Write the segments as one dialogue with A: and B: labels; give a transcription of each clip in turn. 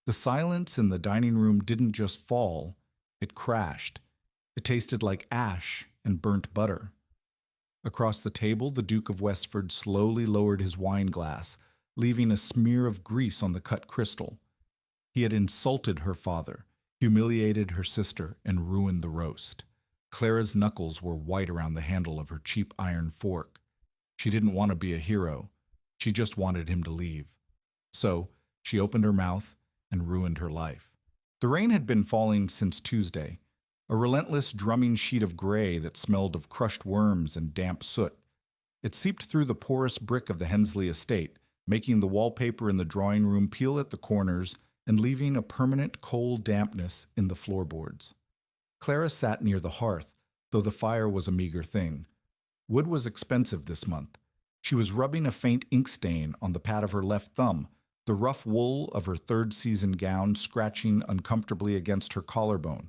A: The silence in the dining room didn't just fall, it crashed. It tasted like ash and burnt butter. Across the table, the Duke of Westford slowly lowered his wine glass, leaving a smear of grease on the cut crystal. He had insulted her father, humiliated her sister, and ruined the roast. Clara's knuckles were white around the handle of her cheap iron fork. She didn't want to be a hero. She just wanted him to leave. So, she opened her mouth and ruined her life. The rain had been falling since Tuesday, a relentless drumming sheet of gray that smelled of crushed worms and damp soot. It seeped through the porous brick of the Hensley estate, making the wallpaper in the drawing room peel at the corners and leaving a permanent cold dampness in the floorboards. Clara sat near the hearth, though the fire was a meager thing. Wood was expensive this month. She was rubbing a faint ink stain on the pad of her left thumb, the rough wool of her third-season gown scratching uncomfortably against her collarbone.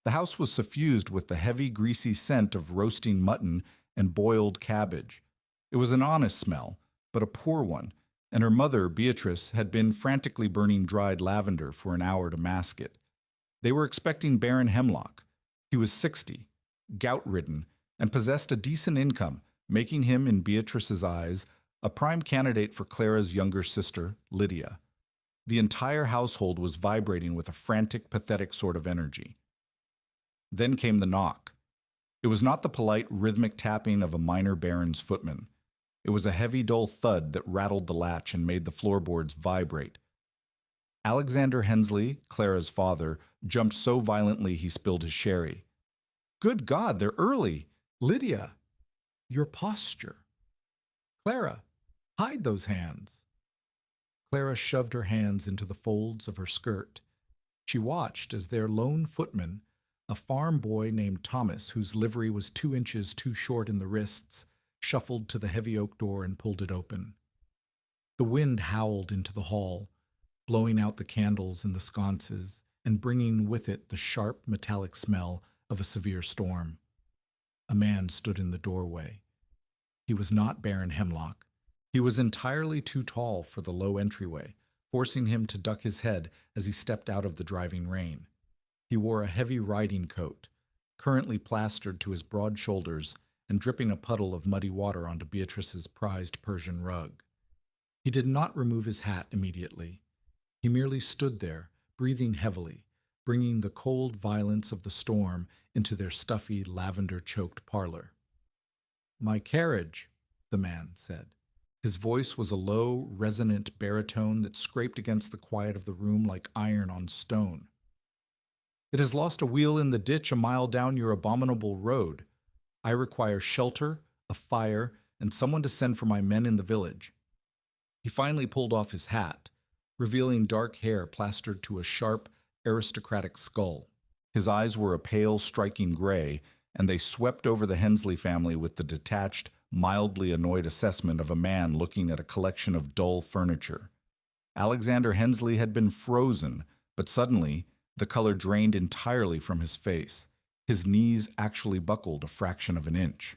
A: The house was suffused with the heavy, greasy scent of roasting mutton and boiled cabbage. It was an honest smell, but a poor one, and her mother, Beatrice, had been frantically burning dried lavender for an hour to mask it. They were expecting Baron Hemlock. He was 60, gout-ridden, and possessed a decent income, making him, in Beatrice's eyes, a prime candidate for Clara's younger sister, Lydia. The entire household was vibrating with a frantic, pathetic sort of energy. Then came the knock. It was not the polite, rhythmic tapping of a minor baron's footman. It was a heavy, dull thud that rattled the latch and made the floorboards vibrate. Alexander Hensley, Clara's father, jumped so violently he spilled his sherry. "Good God, they're early! Lydia! Your posture! Clara, hide those hands!" Clara shoved her hands into the folds of her skirt. She watched as their lone footman, a farm boy named Thomas, whose livery was 2 inches too short in the wrists, shuffled to the heavy oak door and pulled it open. The wind howled into the hall, blowing out the candles in the sconces and bringing with it the sharp, metallic smell of a severe storm. A man stood in the doorway. He was not Baron Hemlock. He was entirely too tall for the low entryway, forcing him to duck his head as he stepped out of the driving rain. He wore a heavy riding coat, currently plastered to his broad shoulders and dripping a puddle of muddy water onto Beatrice's prized Persian rug. He did not remove his hat immediately. He merely stood there, breathing heavily, bringing the cold violence of the storm into their stuffy, lavender-choked parlor. "My carriage," the man said. His voice was a low, resonant baritone that scraped against the quiet of the room like iron on stone. "It has lost a wheel in the ditch a mile down your abominable road. I require shelter, a fire, and someone to send for my men in the village." He finally pulled off his hat, revealing dark hair plastered to a sharp, aristocratic skull. His eyes were a pale, striking gray, and they swept over the Hensley family with the detached, mildly annoyed assessment of a man looking at a collection of dull furniture. Alexander Hensley had been frozen, but suddenly the color drained entirely from his face. His knees actually buckled a fraction of an inch.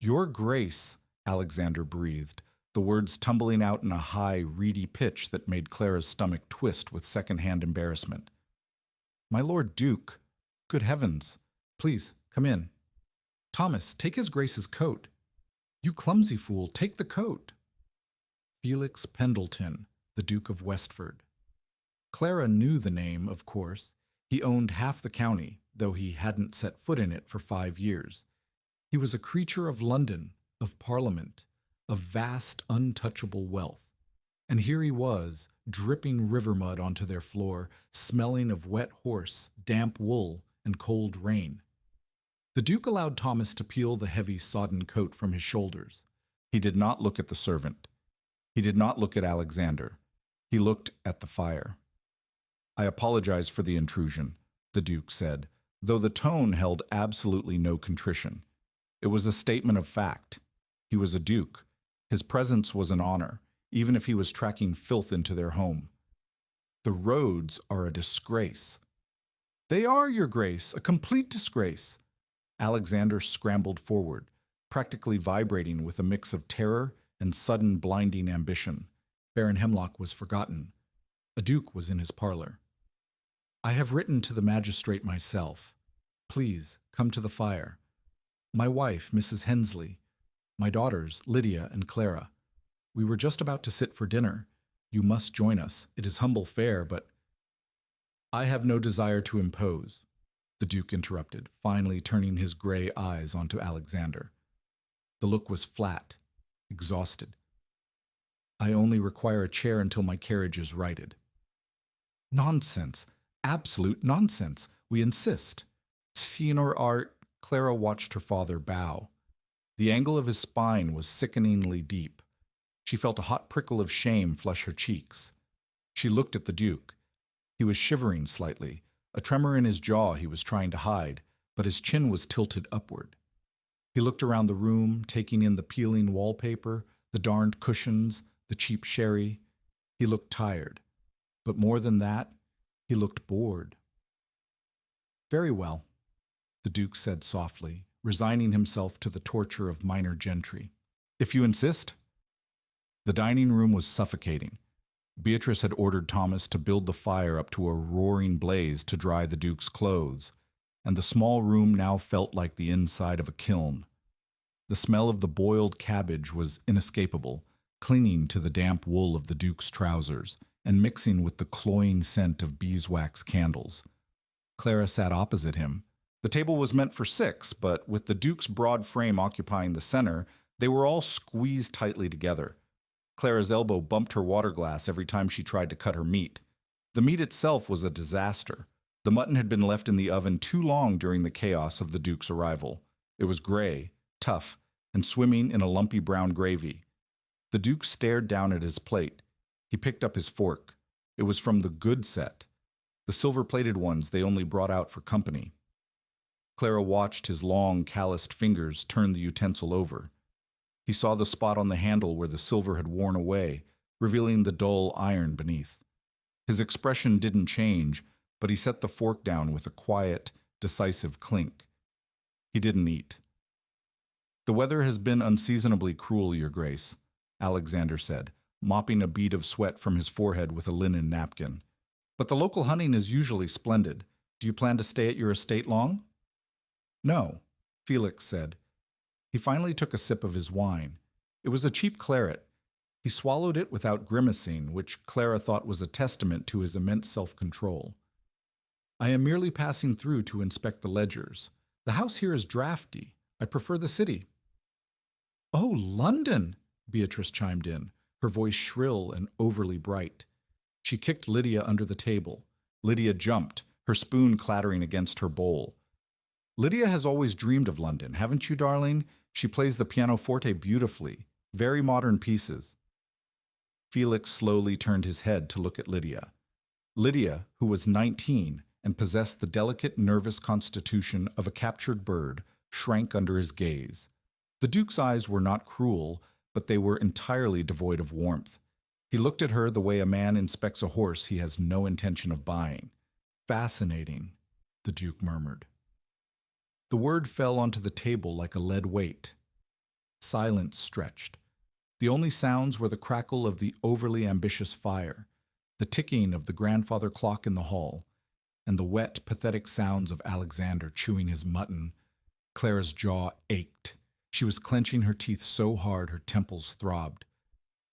A: "Your Grace," Alexander breathed, the words tumbling out in a high, reedy pitch that made Clara's stomach twist with second-hand embarrassment. "My Lord Duke, good heavens, please, come in. Thomas, take his Grace's coat. You clumsy fool, take the coat." Felix Pendleton, the Duke of Westford. Clara knew the name, of course. He owned half the county, though he hadn't set foot in it for 5 years. He was a creature of London, of Parliament, of vast, untouchable wealth. And here he was, dripping river mud onto their floor, smelling of wet horse, damp wool, and cold rain. The Duke allowed Thomas to peel the heavy, sodden coat from his shoulders. He did not look at the servant. He did not look at Alexander. He looked at the fire. "I apologize for the intrusion," the Duke said, though the tone held absolutely no contrition. It was a statement of fact. He was a duke. His presence was an honor, even if he was tracking filth into their home. "The roads are a disgrace." "They are, Your Grace, a complete disgrace." Alexander scrambled forward, practically vibrating with a mix of terror and sudden blinding ambition. Baron Hemlock was forgotten. A duke was in his parlor. "I have written to the magistrate myself. Please, come to the fire. My wife, Mrs. Hensley. My daughters, Lydia and Clara. We were just about to sit for dinner. You must join us. It is humble fare, but—" "I have no desire to impose," the Duke interrupted, finally turning his gray eyes onto Alexander. The look was flat, exhausted. "I only require a chair until my carriage is righted." "Nonsense! Absolute nonsense! We insist." Signor Art. Clara watched her father bow. The angle of his spine was sickeningly deep. She felt a hot prickle of shame flush her cheeks. She looked at the Duke. He was shivering slightly, a tremor in his jaw he was trying to hide, but his chin was tilted upward. He looked around the room, taking in the peeling wallpaper, the darned cushions, the cheap sherry. He looked tired. But more than that, he looked bored. "Very well," the Duke said softly, resigning himself to the torture of minor gentry. "If you insist." The dining room was suffocating. Beatrice had ordered Thomas to build the fire up to a roaring blaze to dry the Duke's clothes, and the small room now felt like the inside of a kiln. The smell of the boiled cabbage was inescapable, clinging to the damp wool of the Duke's trousers, and mixing with the cloying scent of beeswax candles. Clara sat opposite him. The table was meant for 6, but with the Duke's broad frame occupying the center, they were all squeezed tightly together. Clara's elbow bumped her water glass every time she tried to cut her meat. The meat itself was a disaster. The mutton had been left in the oven too long during the chaos of the Duke's arrival. It was gray, tough, and swimming in a lumpy brown gravy. The Duke stared down at his plate. He picked up his fork. It was from the good set. The silver-plated ones they only brought out for company. Clara watched his long, calloused fingers turn the utensil over. He saw the spot on the handle where the silver had worn away, revealing the dull iron beneath. His expression didn't change, but he set the fork down with a quiet, decisive clink. He didn't eat. "The weather has been unseasonably cruel, Your Grace," Alexander said, mopping a bead of sweat from his forehead with a linen napkin. "But the local hunting is usually splendid. Do you plan to stay at your estate long?" "No," Felix said. He finally took a sip of his wine. It was a cheap claret. He swallowed it without grimacing, which Clara thought was a testament to his immense self-control. "I am merely passing through to inspect the ledgers. The house here is drafty. I prefer the city." "Oh, London!" Beatrice chimed in, her voice shrill and overly bright. She kicked Lydia under the table. Lydia jumped, her spoon clattering against her bowl. "Lydia has always dreamed of London, haven't you, darling? She plays the pianoforte beautifully. Very modern pieces." Felix slowly turned his head to look at Lydia. Lydia, who was 19 and possessed the delicate, nervous constitution of a captured bird, shrank under his gaze. The Duke's eyes were not cruel, but they were entirely devoid of warmth. He looked at her the way a man inspects a horse he has no intention of buying. "Fascinating," the Duke murmured. The word fell onto the table like a lead weight. Silence stretched. The only sounds were the crackle of the overly ambitious fire, the ticking of the grandfather clock in the hall, and the wet, pathetic sounds of Alexander chewing his mutton. Clara's jaw ached. She was clenching her teeth so hard her temples throbbed.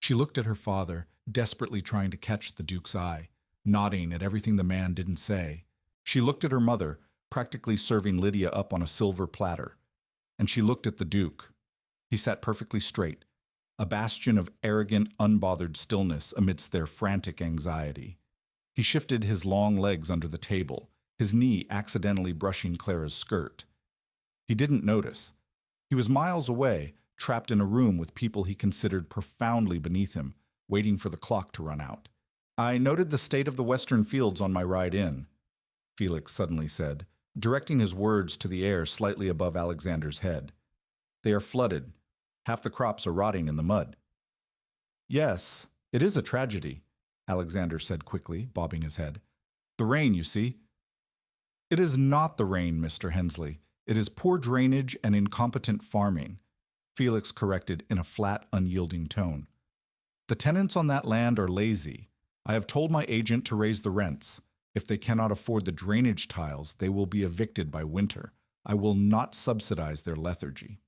A: She looked at her father, desperately trying to catch the Duke's eye, nodding at everything the man didn't say. She looked at her mother, practically serving Lydia up on a silver platter. And she looked at the Duke. He sat perfectly straight, a bastion of arrogant, unbothered stillness amidst their frantic anxiety. He shifted his long legs under the table, his knee accidentally brushing Clara's skirt. He didn't notice. He was miles away, trapped in a room with people he considered profoundly beneath him, waiting for the clock to run out. "I noted the state of the western fields on my ride in," Felix suddenly said, directing his words to the air slightly above Alexander's head. "They are flooded. Half the crops are rotting in the mud." "Yes, it is a tragedy," Alexander said quickly, bobbing his head. "The rain, you see." "It is not the rain, Mr. Hensley. It is poor drainage and incompetent farming," Felix corrected in a flat, unyielding tone. "The tenants on that land are lazy. I have told my agent to raise the rents. If they cannot afford the drainage tiles, they will be evicted by winter. I will not subsidize their lethargy.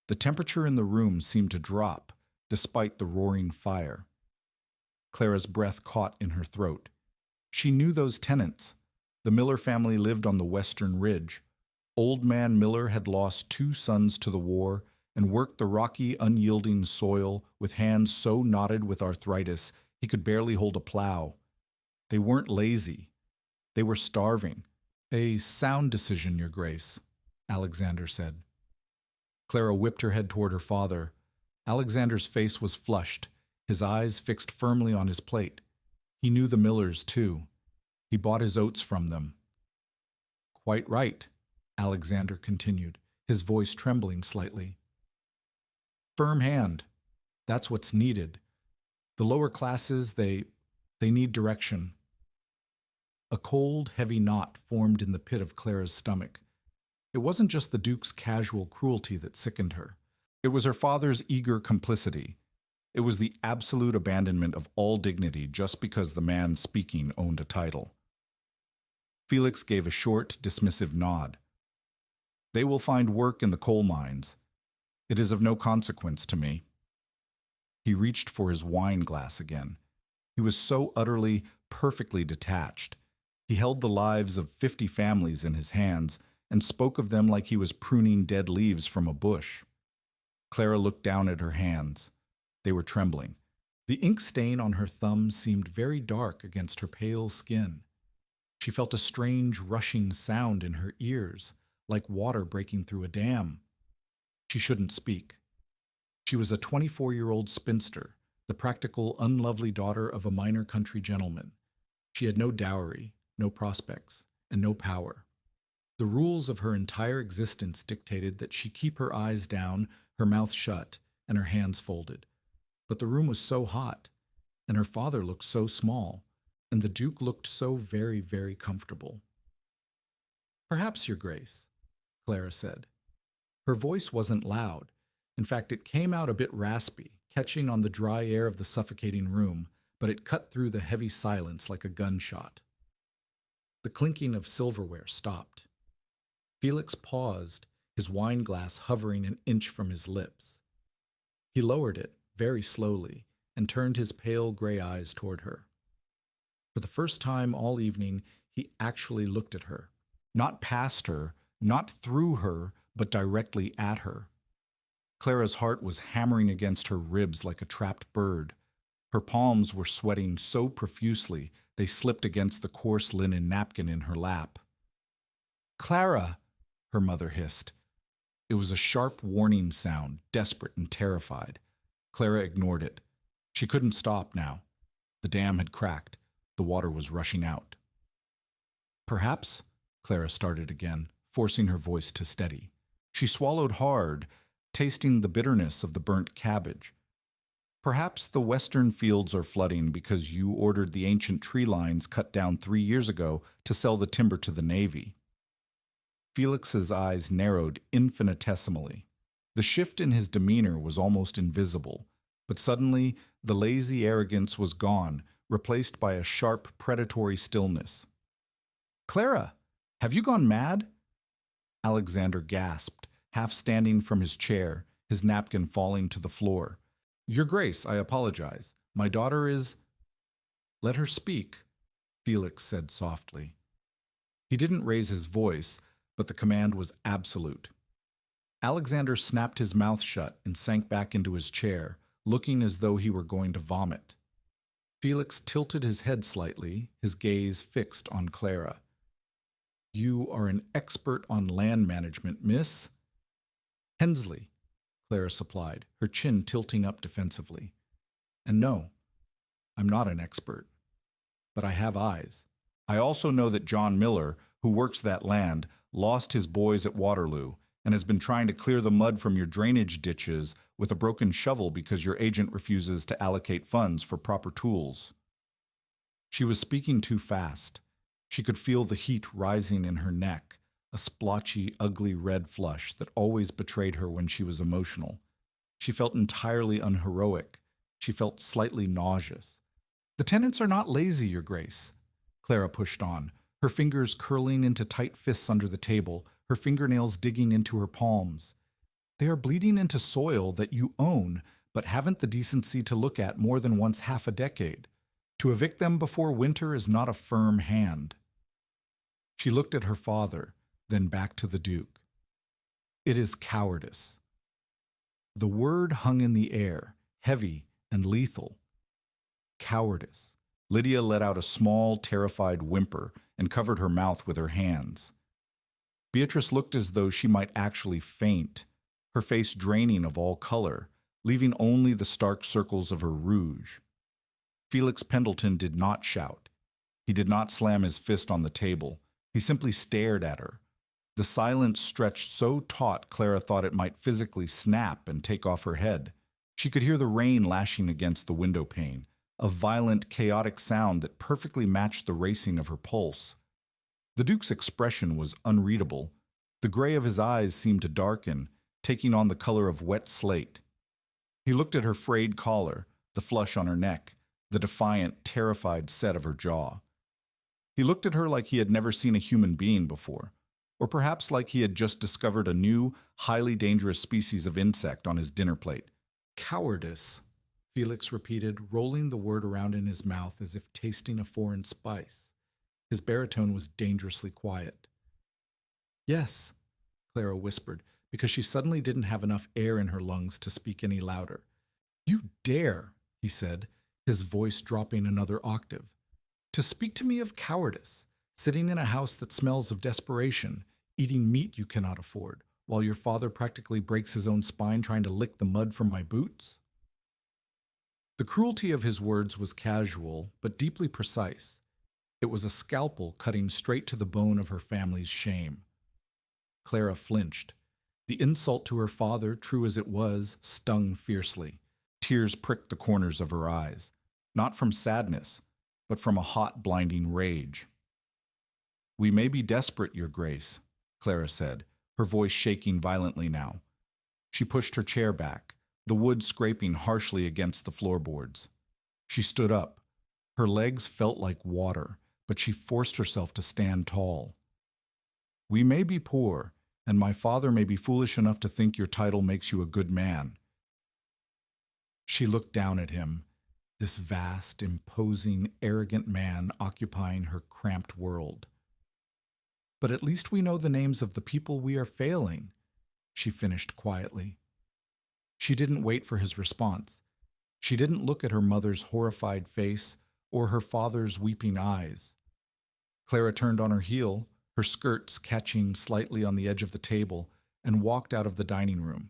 A: The temperature in the room seemed to drop, despite the roaring fire. Clara's breath caught in her throat. She knew those tenants. The Miller family lived on the western ridge. Old man Miller had lost 2 sons to the war and worked the rocky, unyielding soil with hands so knotted with arthritis he could barely hold a plow. They weren't lazy. They were starving. A sound decision, Your Grace, Alexander said. Clara whipped her head toward her father. Alexander's face was flushed, his eyes fixed firmly on his plate. He knew the Millers, too. He bought his oats from them. Quite right, Alexander continued, his voice trembling slightly. Firm hand. That's what's needed. The lower classes, they need direction. A cold, heavy knot formed in the pit of Clara's stomach. It wasn't just the Duke's casual cruelty that sickened her. It was her father's eager complicity. It was the absolute abandonment of all dignity just because the man speaking owned a title. Felix gave a short, dismissive nod. They will find work in the coal mines. It is of no consequence to me. He reached for his wine glass again. He was so utterly, perfectly detached. He held the lives of 50 families in his hands and spoke of them like he was pruning dead leaves from a bush. Clara looked down at her hands. They were trembling. The ink stain on her thumb seemed very dark against her pale skin. She felt a strange rushing sound in her ears, like water breaking through a dam. She shouldn't speak. She was a 24-year-old spinster, the practical, unlovely daughter of a minor country gentleman. She had no dowry, no prospects, and no power. The rules of her entire existence dictated that she keep her eyes down, her mouth shut, and her hands folded. But the room was so hot, and her father looked so small, and the Duke looked so very, very comfortable. Perhaps, Your Grace, Clara said. Her voice wasn't loud. In fact, it came out a bit raspy, catching on the dry air of the suffocating room, but it cut through the heavy silence like a gunshot. The clinking of silverware stopped. Felix paused, his wine glass hovering an inch from his lips. He lowered it, very slowly, and turned his pale gray eyes toward her. For the first time all evening, he actually looked at her. Not past her, not through her, but directly at her. Clara's heart was hammering against her ribs like a trapped bird. Her palms were sweating so profusely they slipped against the coarse linen napkin in her lap. "Clara!" her mother hissed. It was a sharp warning sound, desperate and terrified. Clara ignored it. She couldn't stop now. The dam had cracked. The water was rushing out. "Perhaps," Clara started again, forcing her voice to steady. She swallowed hard, tasting the bitterness of the burnt cabbage. "Perhaps the western fields are flooding because you ordered the ancient tree lines cut down 3 years ago to sell the timber to the Navy." Felix's eyes narrowed infinitesimally. The shift in his demeanor was almost invisible, but suddenly the lazy arrogance was gone, replaced by a sharp, predatory stillness. "Clara, have you gone mad?" Alexander gasped, half standing from his chair, his napkin falling to the floor. "Your Grace, I apologize. My daughter is—" "Let her speak," Felix said softly. He didn't raise his voice, but the command was absolute. Alexander snapped his mouth shut and sank back into his chair, looking as though he were going to vomit. Felix tilted his head slightly, his gaze fixed on Clara. "You are an expert on land management, miss?" "Hensley," Clara supplied, her chin tilting up defensively. "And no, I'm not an expert. But I have eyes. I also know that John Miller, who works that land, lost his boys at Waterloo and has been trying to clear the mud from your drainage ditches with a broken shovel because your agent refuses to allocate funds for proper tools." She was speaking too fast. She could feel the heat rising in her neck, a splotchy, ugly red flush that always betrayed her when she was emotional. She felt entirely unheroic. She felt slightly nauseous. The tenants are not lazy, Your Grace. Clara pushed on, her fingers curling into tight fists under the table, her fingernails digging into her palms. They are bleeding into soil that you own, but haven't the decency to look at more than once half a decade. To evict them before winter is not a firm hand. She looked at her father, then back to the Duke. It is cowardice. The word hung in the air, heavy and lethal. Cowardice. Lydia let out a small, terrified whimper and covered her mouth with her hands. Beatrice looked as though she might actually faint, her face draining of all color, leaving only the stark circles of her rouge. Felix Pendleton did not shout. He did not slam his fist on the table. He simply stared at her. The silence stretched so taut Clara thought it might physically snap and take off her head. She could hear the rain lashing against the window pane, a violent, chaotic sound that perfectly matched the racing of her pulse. The Duke's expression was unreadable. The gray of his eyes seemed to darken, taking on the color of wet slate. He looked at her frayed collar, the flush on her neck, the defiant, terrified set of her jaw. He looked at her like he had never seen a human being before, or perhaps like he had just discovered a new, highly dangerous species of insect on his dinner plate. Cowardice, Felix repeated, rolling the word around in his mouth as if tasting a foreign spice. His baritone was dangerously quiet. Yes, Clara whispered, because she suddenly didn't have enough air in her lungs to speak any louder. You dare, he said, his voice dropping another octave, to speak to me of cowardice, sitting in a house that smells of desperation, eating meat you cannot afford, while your father practically breaks his own spine trying to lick the mud from my boots? The cruelty of his words was casual, but deeply precise. It was a scalpel cutting straight to the bone of her family's shame. Clara flinched. The insult to her father, true as it was, stung fiercely. Tears pricked the corners of her eyes, not from sadness, but from a hot, blinding rage. We may be desperate, Your Grace, Clara said, her voice shaking violently now. She pushed her chair back, the wood scraping harshly against the floorboards. She stood up. Her legs felt like water, but she forced herself to stand tall. We may be poor, and my father may be foolish enough to think your title makes you a good man. She looked down at him, this vast, imposing, arrogant man occupying her cramped world. But at least we know the names of the people we are failing, she finished quietly. She didn't wait for his response. She didn't look at her mother's horrified face or her father's weeping eyes. Clara turned on her heel, her skirts catching slightly on the edge of the table, and walked out of the dining room.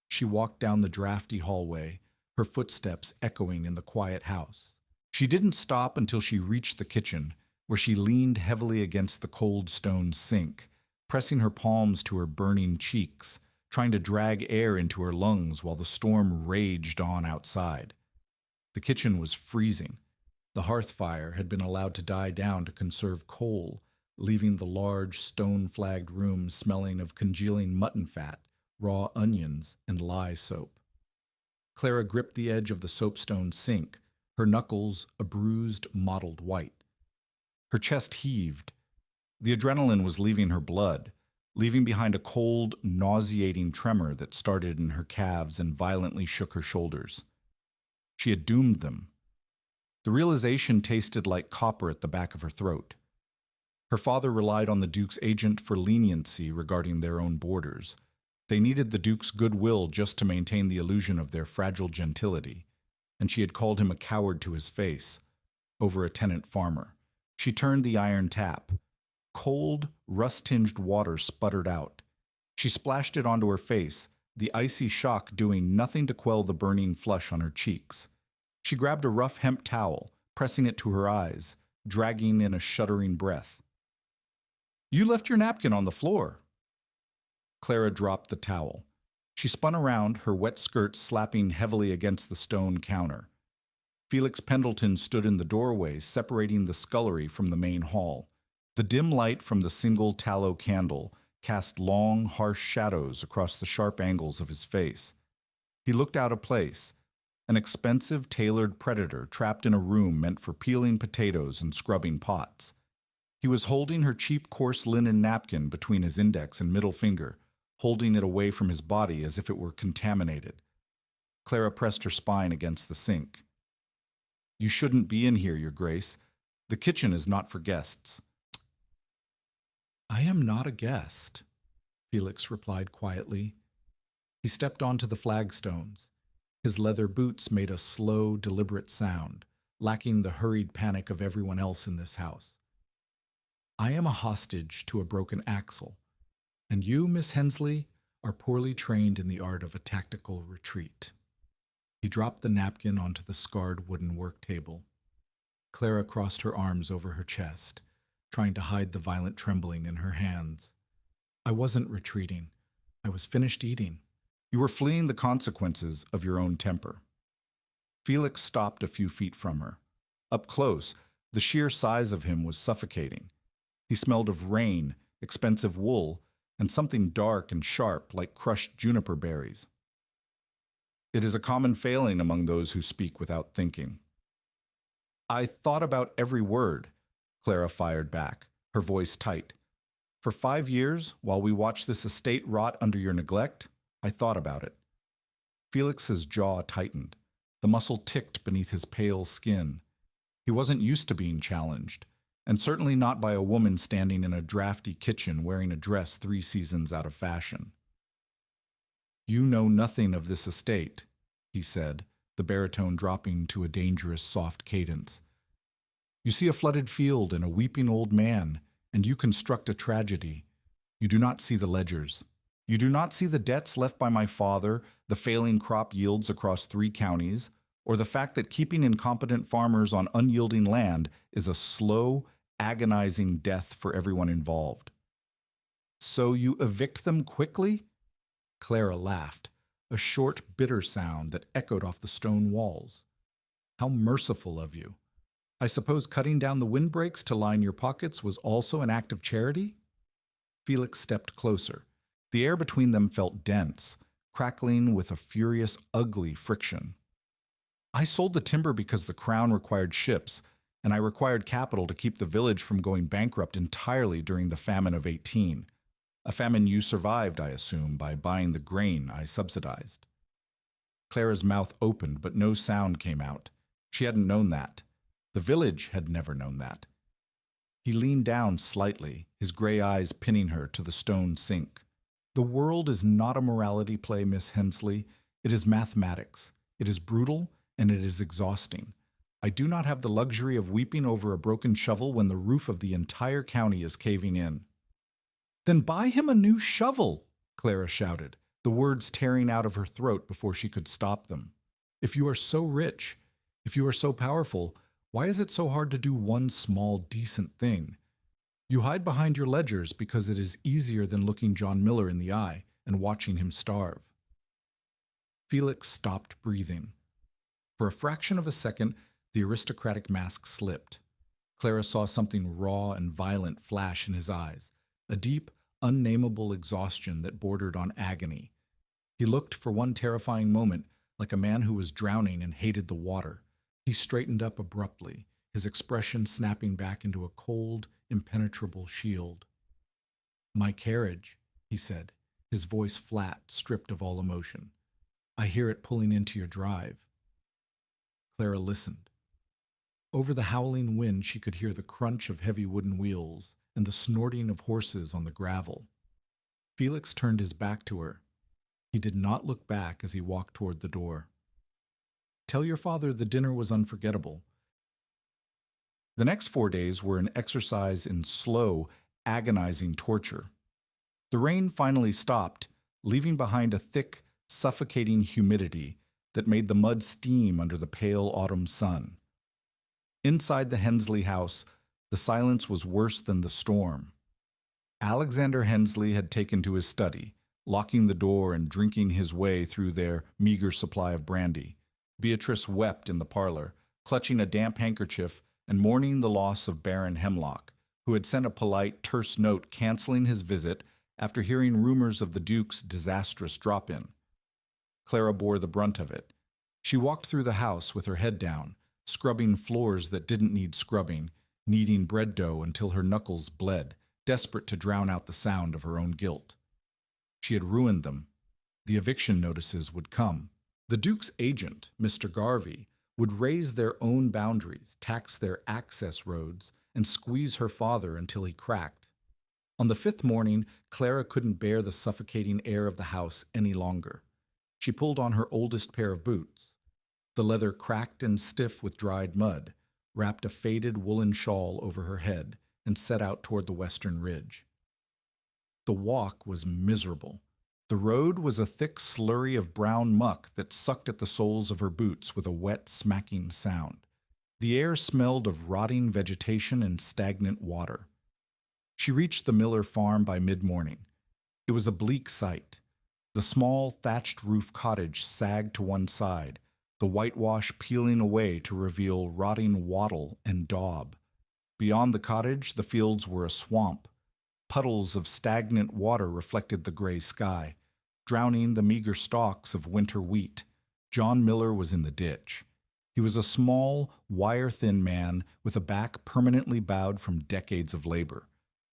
A: She walked down the drafty hallway, her footsteps echoing in the quiet house. She didn't stop until she reached the kitchen, where she leaned heavily against the cold stone sink, pressing her palms to her burning cheeks, trying to drag air into her lungs while the storm raged on outside. The kitchen was freezing. The hearth fire had been allowed to die down to conserve coal, leaving the large, stone-flagged room smelling of congealing mutton fat, raw onions, and lye soap. Clara gripped the edge of the soapstone sink, her knuckles a bruised, mottled white. Her chest heaved. The adrenaline was leaving her blood, leaving behind a cold, nauseating tremor that started in her calves and violently shook her shoulders. She had doomed them. The realization tasted like copper at the back of her throat. Her father relied on the Duke's agent for leniency regarding their own borders. They needed the Duke's goodwill just to maintain the illusion of their fragile gentility, and she had called him a coward to his face, over a tenant farmer. She turned the iron tap. Cold, rust-tinged water sputtered out. She splashed it onto her face, the icy shock doing nothing to quell the burning flush on her cheeks. She grabbed a rough hemp towel, pressing it to her eyes, dragging in a shuddering breath. You left your napkin on the floor. Clara dropped the towel. She spun around, her wet skirt slapping heavily against the stone counter. Felix Pendleton stood in the doorway, separating the scullery from the main hall. The dim light from the single tallow candle cast long, harsh shadows across the sharp angles of his face. He looked out of place, an expensive, tailored predator trapped in a room meant for peeling potatoes and scrubbing pots. He was holding her cheap, coarse linen napkin between his index and middle finger, holding it away from his body as if it were contaminated. Clara pressed her spine against the sink. "You shouldn't be in here, Your Grace. The kitchen is not for guests." "I am not a guest," Felix replied quietly. He stepped onto the flagstones. His leather boots made a slow, deliberate sound, lacking the hurried panic of everyone else in this house. "I am a hostage to a broken axle, and you, Miss Hensley, are poorly trained in the art of a tactical retreat." He dropped the napkin onto the scarred wooden work table. Clara crossed her arms over her chest, trying to hide the violent trembling in her hands. "I wasn't retreating. I was finished eating." "You were fleeing the consequences of your own temper." Felix stopped a few feet from her. Up close, the sheer size of him was suffocating. He smelled of rain, expensive wool, and something dark and sharp like crushed juniper berries. "It is a common failing among those who speak without thinking." "I thought about every word," Clara fired back, her voice tight. "For 5 years, while we watched this estate rot under your neglect, I thought about it." Felix's jaw tightened. The muscle ticked beneath his pale skin. He wasn't used to being challenged, and certainly not by a woman standing in a drafty kitchen wearing a dress 3 seasons out of fashion. "You know nothing of this estate," he said, the baritone dropping to a dangerous soft cadence. "You see a flooded field and a weeping old man, and you construct a tragedy. You do not see the ledgers. You do not see the debts left by my father, the failing crop yields across 3 counties, or the fact that keeping incompetent farmers on unyielding land is a slow, agonizing death for everyone involved. So you evict them quickly?" Clara laughed, a short, bitter sound that echoed off the stone walls. "How merciful of you. I suppose cutting down the windbreaks to line your pockets was also an act of charity?" Felix stepped closer. The air between them felt dense, crackling with a furious, ugly friction. "I sold the timber because the crown required ships, and I required capital to keep the village from going bankrupt entirely during the famine of 18. A famine you survived, I assume, by buying the grain I subsidized." Clara's mouth opened, but no sound came out. She hadn't known that. The village had never known that. He leaned down slightly, his gray eyes pinning her to the stone sink. "The world is not a morality play, Miss Hensley. It is mathematics. It is brutal, and it is exhausting. I do not have the luxury of weeping over a broken shovel when the roof of the entire county is caving in." "Then buy him a new shovel," Clara shouted, the words tearing out of her throat before she could stop them. "If you are so rich, if you are so powerful, why is it so hard to do one small, decent thing? You hide behind your ledgers because it is easier than looking John Miller in the eye and watching him starve." Felix stopped breathing. For a fraction of a second, the aristocratic mask slipped. Clara saw something raw and violent flash in his eyes, a deep, unnameable exhaustion that bordered on agony. He looked for one terrifying moment like a man who was drowning and hated the water. He straightened up abruptly, his expression snapping back into a cold, impenetrable shield. "My carriage," he said, his voice flat, stripped of all emotion. "I hear it pulling into your drive." Clara listened. Over the howling wind, she could hear the crunch of heavy wooden wheels and the snorting of horses on the gravel. Felix turned his back to her. He did not look back as he walked toward the door. "Tell your father the dinner was unforgettable." The next 4 days were an exercise in slow, agonizing torture. The rain finally stopped, leaving behind a thick, suffocating humidity that made the mud steam under the pale autumn sun. Inside the Hensley house, the silence was worse than the storm. Alexander Hensley had taken to his study, locking the door and drinking his way through their meager supply of brandy. Beatrice wept in the parlor, clutching a damp handkerchief and mourning the loss of Baron Hemlock, who had sent a polite, terse note canceling his visit after hearing rumors of the Duke's disastrous drop-in. Clara bore the brunt of it. She walked through the house with her head down, scrubbing floors that didn't need scrubbing, kneading bread dough until her knuckles bled, desperate to drown out the sound of her own guilt. She had ruined them. The eviction notices would come. The Duke's agent, Mr. Garvey, would raise their own boundaries, tax their access roads, and squeeze her father until he cracked. On the fifth morning, Clara couldn't bear the suffocating air of the house any longer. She pulled on her oldest pair of boots. The leather cracked and stiff with dried mud, wrapped a faded woolen shawl over her head, and set out toward the western ridge. The walk was miserable. The road was a thick slurry of brown muck that sucked at the soles of her boots with a wet, smacking sound. The air smelled of rotting vegetation and stagnant water. She reached the Miller farm by mid-morning. It was a bleak sight. The small, thatched roof cottage sagged to one side, the whitewash peeling away to reveal rotting wattle and daub. Beyond the cottage, the fields were a swamp. Puddles of stagnant water reflected the gray sky, drowning the meager stalks of winter wheat. John Miller was in the ditch. He was a small, wire-thin man with a back permanently bowed from decades of labor.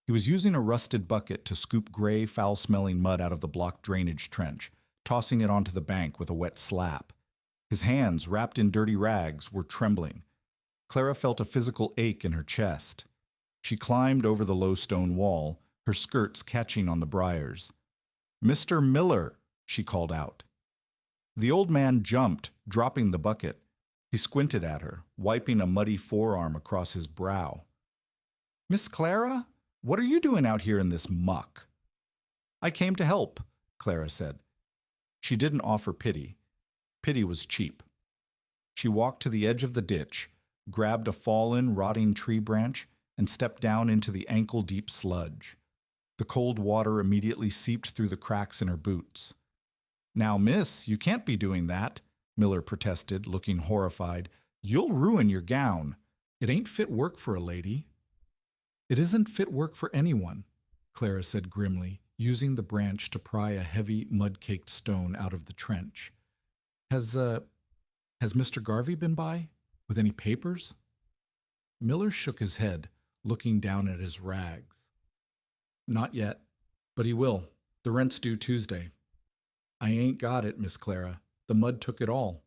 A: He was using a rusted bucket to scoop gray, foul-smelling mud out of the blocked drainage trench, tossing it onto the bank with a wet slap. His hands, wrapped in dirty rags, were trembling. Clara felt a physical ache in her chest. She climbed over the low stone wall, her skirts catching on the briars. "Mr. Miller," she called out. The old man jumped, dropping the bucket. He squinted at her, wiping a muddy forearm across his brow. "Miss Clara? What are you doing out here in this muck?" "I came to help," Clara said. She didn't offer pity. Pity was cheap. She walked to the edge of the ditch, grabbed a fallen, rotting tree branch, and stepped down into the ankle-deep sludge. The cold water immediately seeped through the cracks in her boots. "Now, miss, you can't be doing that," Miller protested, looking horrified. "You'll ruin your gown. It ain't fit work for a lady." "It isn't fit work for anyone," Clara said grimly, using the branch to pry a heavy, mud-caked stone out of the trench. Has Mr. Garvey been by? With any papers?" Miller shook his head, looking down at his rags. "Not yet, but he will. The rent's due Tuesday." "I ain't got it, Miss Clara. The mud took it all."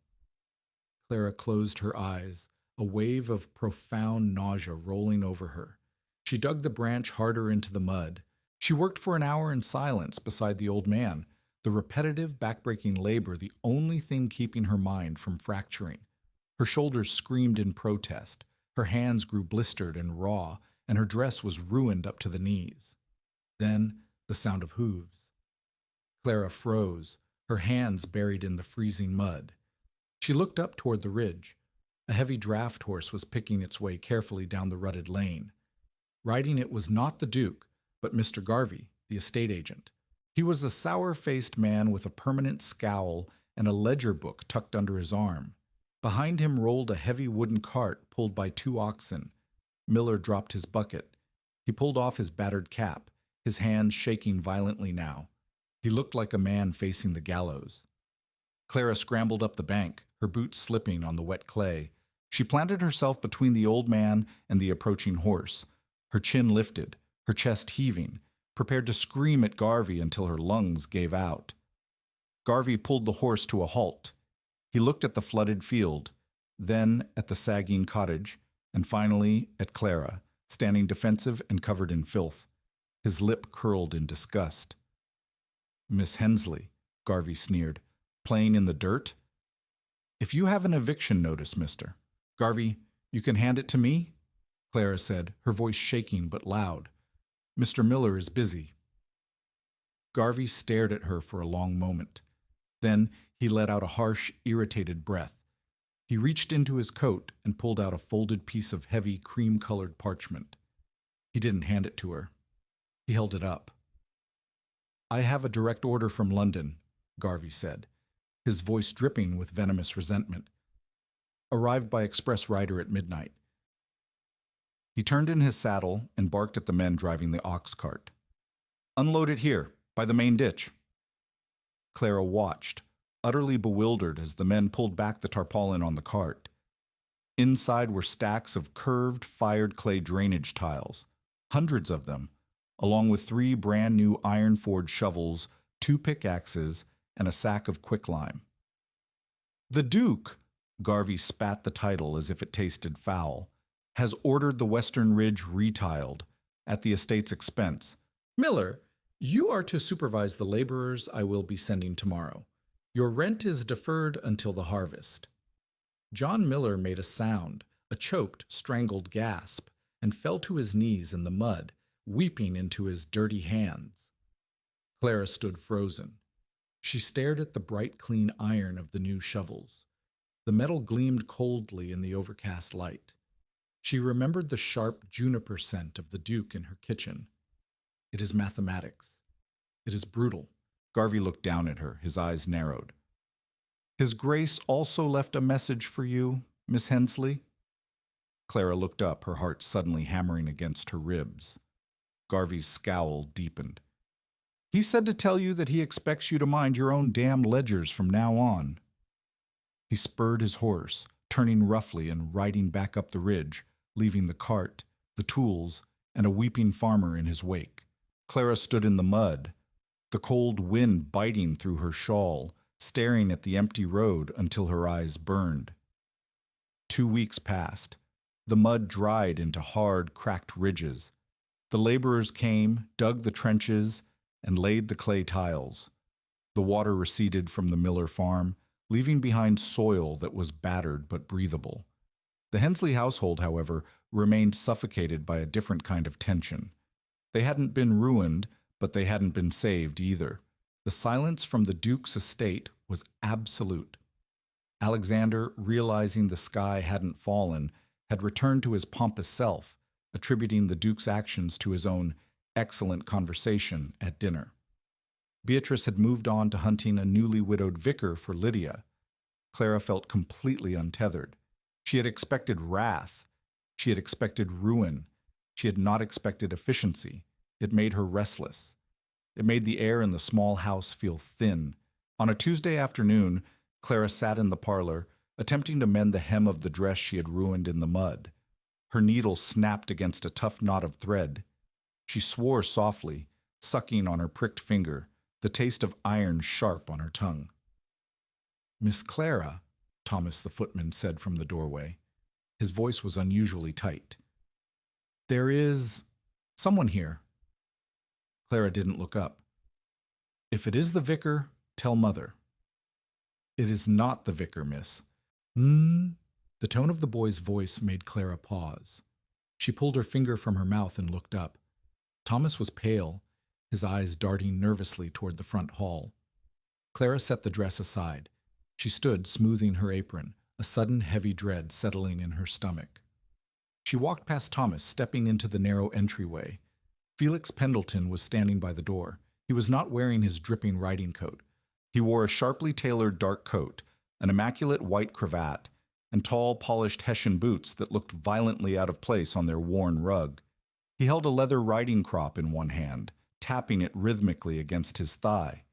A: Clara closed her eyes, a wave of profound nausea rolling over her. She dug the branch harder into the mud. She worked for an hour in silence beside the old man, the repetitive, backbreaking labor the only thing keeping her mind from fracturing. Her shoulders screamed in protest. Her hands grew blistered and raw, and her dress was ruined up to the knees. Then the sound of hooves. Clara froze, her hands buried in the freezing mud. She looked up toward the ridge. A heavy draft horse was picking its way carefully down the rutted lane. Riding it was not the Duke, but Mr. Garvey, the estate agent. He was a sour-faced man with a permanent scowl and a ledger book tucked under his arm. Behind him rolled a heavy wooden cart pulled by 2 oxen. Miller dropped his bucket. He pulled off his battered cap, his hands shaking violently now. He looked like a man facing the gallows. Clara scrambled up the bank, her boots slipping on the wet clay. She planted herself between the old man and the approaching horse, her chin lifted, her chest heaving, prepared to scream at Garvey until her lungs gave out. Garvey pulled the horse to a halt. He looked at the flooded field, then at the sagging cottage, and finally at Clara, standing defensive and covered in filth. His lip curled in disgust. "Miss Hensley," Garvey sneered, "playing in the dirt? If you have an eviction notice, mister." "Garvey, you can hand it to me?" Clara said, her voice shaking but loud. "Mr. Miller is busy." Garvey stared at her for a long moment. Then he let out a harsh, irritated breath. He reached into his coat and pulled out a folded piece of heavy, cream-colored parchment. He didn't hand it to her. He held it up. "I have a direct order from London," Garvey said, his voice dripping with venomous resentment. "Arrived by express rider at midnight." He turned in his saddle and barked at the men driving the ox cart. "Unload it here, by the main ditch." Clara watched, utterly bewildered as the men pulled back the tarpaulin on the cart. Inside were stacks of curved, fired clay drainage tiles, hundreds of them, along with 3 brand-new iron-forged shovels, 2 pickaxes, and a sack of quicklime. "The Duke," Garvey spat the title as if it tasted foul, "has ordered the western ridge retiled, at the estate's expense. Miller, you are to supervise the laborers I will be sending tomorrow. Your rent is deferred until the harvest." John Miller made a sound, a choked, strangled gasp, and fell to his knees in the mud, weeping into his dirty hands. Clara stood frozen. She stared at the bright, clean iron of the new shovels. The metal gleamed coldly in the overcast light. She remembered the sharp juniper scent of the Duke in her kitchen. It is mathematics. It is brutal. Garvey looked down at her, his eyes narrowed. "His Grace also left a message for you, Miss Hensley?" Clara looked up, her heart suddenly hammering against her ribs. Garvey's scowl deepened. "He said to tell you that he expects you to mind your own damn ledgers from now on." He spurred his horse, turning roughly and riding back up the ridge, leaving the cart, the tools, and a weeping farmer in his wake. Clara stood in the mud, the cold wind biting through her shawl, staring at the empty road until her eyes burned. 2 weeks passed. The mud dried into hard, cracked ridges. The laborers came, dug the trenches, and laid the clay tiles. The water receded from the Miller farm, leaving behind soil that was battered but breathable. The Hensley household, however, remained suffocated by a different kind of tension. They hadn't been ruined, but they hadn't been saved either. The silence from the Duke's estate was absolute. Alexander, realizing the sky hadn't fallen, had returned to his pompous self, attributing the Duke's actions to his own excellent conversation at dinner. Beatrice had moved on to hunting a newly widowed vicar for Lydia. Clara felt completely untethered. She had expected wrath. She had expected ruin. She had not expected efficiency. It made her restless. It made the air in the small house feel thin. On a Tuesday afternoon, Clara sat in the parlor, attempting to mend the hem of the dress she had ruined in the mud. Her needle snapped against a tough knot of thread. She swore softly, sucking on her pricked finger, the taste of iron sharp on her tongue. "Miss Clara," Thomas the footman said from the doorway. His voice was unusually tight. "There is someone here." Clara didn't look up. "If it is the vicar, tell Mother." "It is not the vicar, miss." The tone of the boy's voice made Clara pause. She pulled her finger from her mouth and looked up. Thomas was pale, his eyes darting nervously toward the front hall. Clara set the dress aside. She stood, smoothing her apron, a sudden heavy dread settling in her stomach. She walked past Thomas, stepping into the narrow entryway. Felix Pendleton was standing by the door. He was not wearing his dripping riding coat. He wore a sharply tailored dark coat, an immaculate white cravat, and tall, polished Hessian boots that looked violently out of place on their worn rug. He held a leather riding crop in one hand, tapping it rhythmically against his thigh.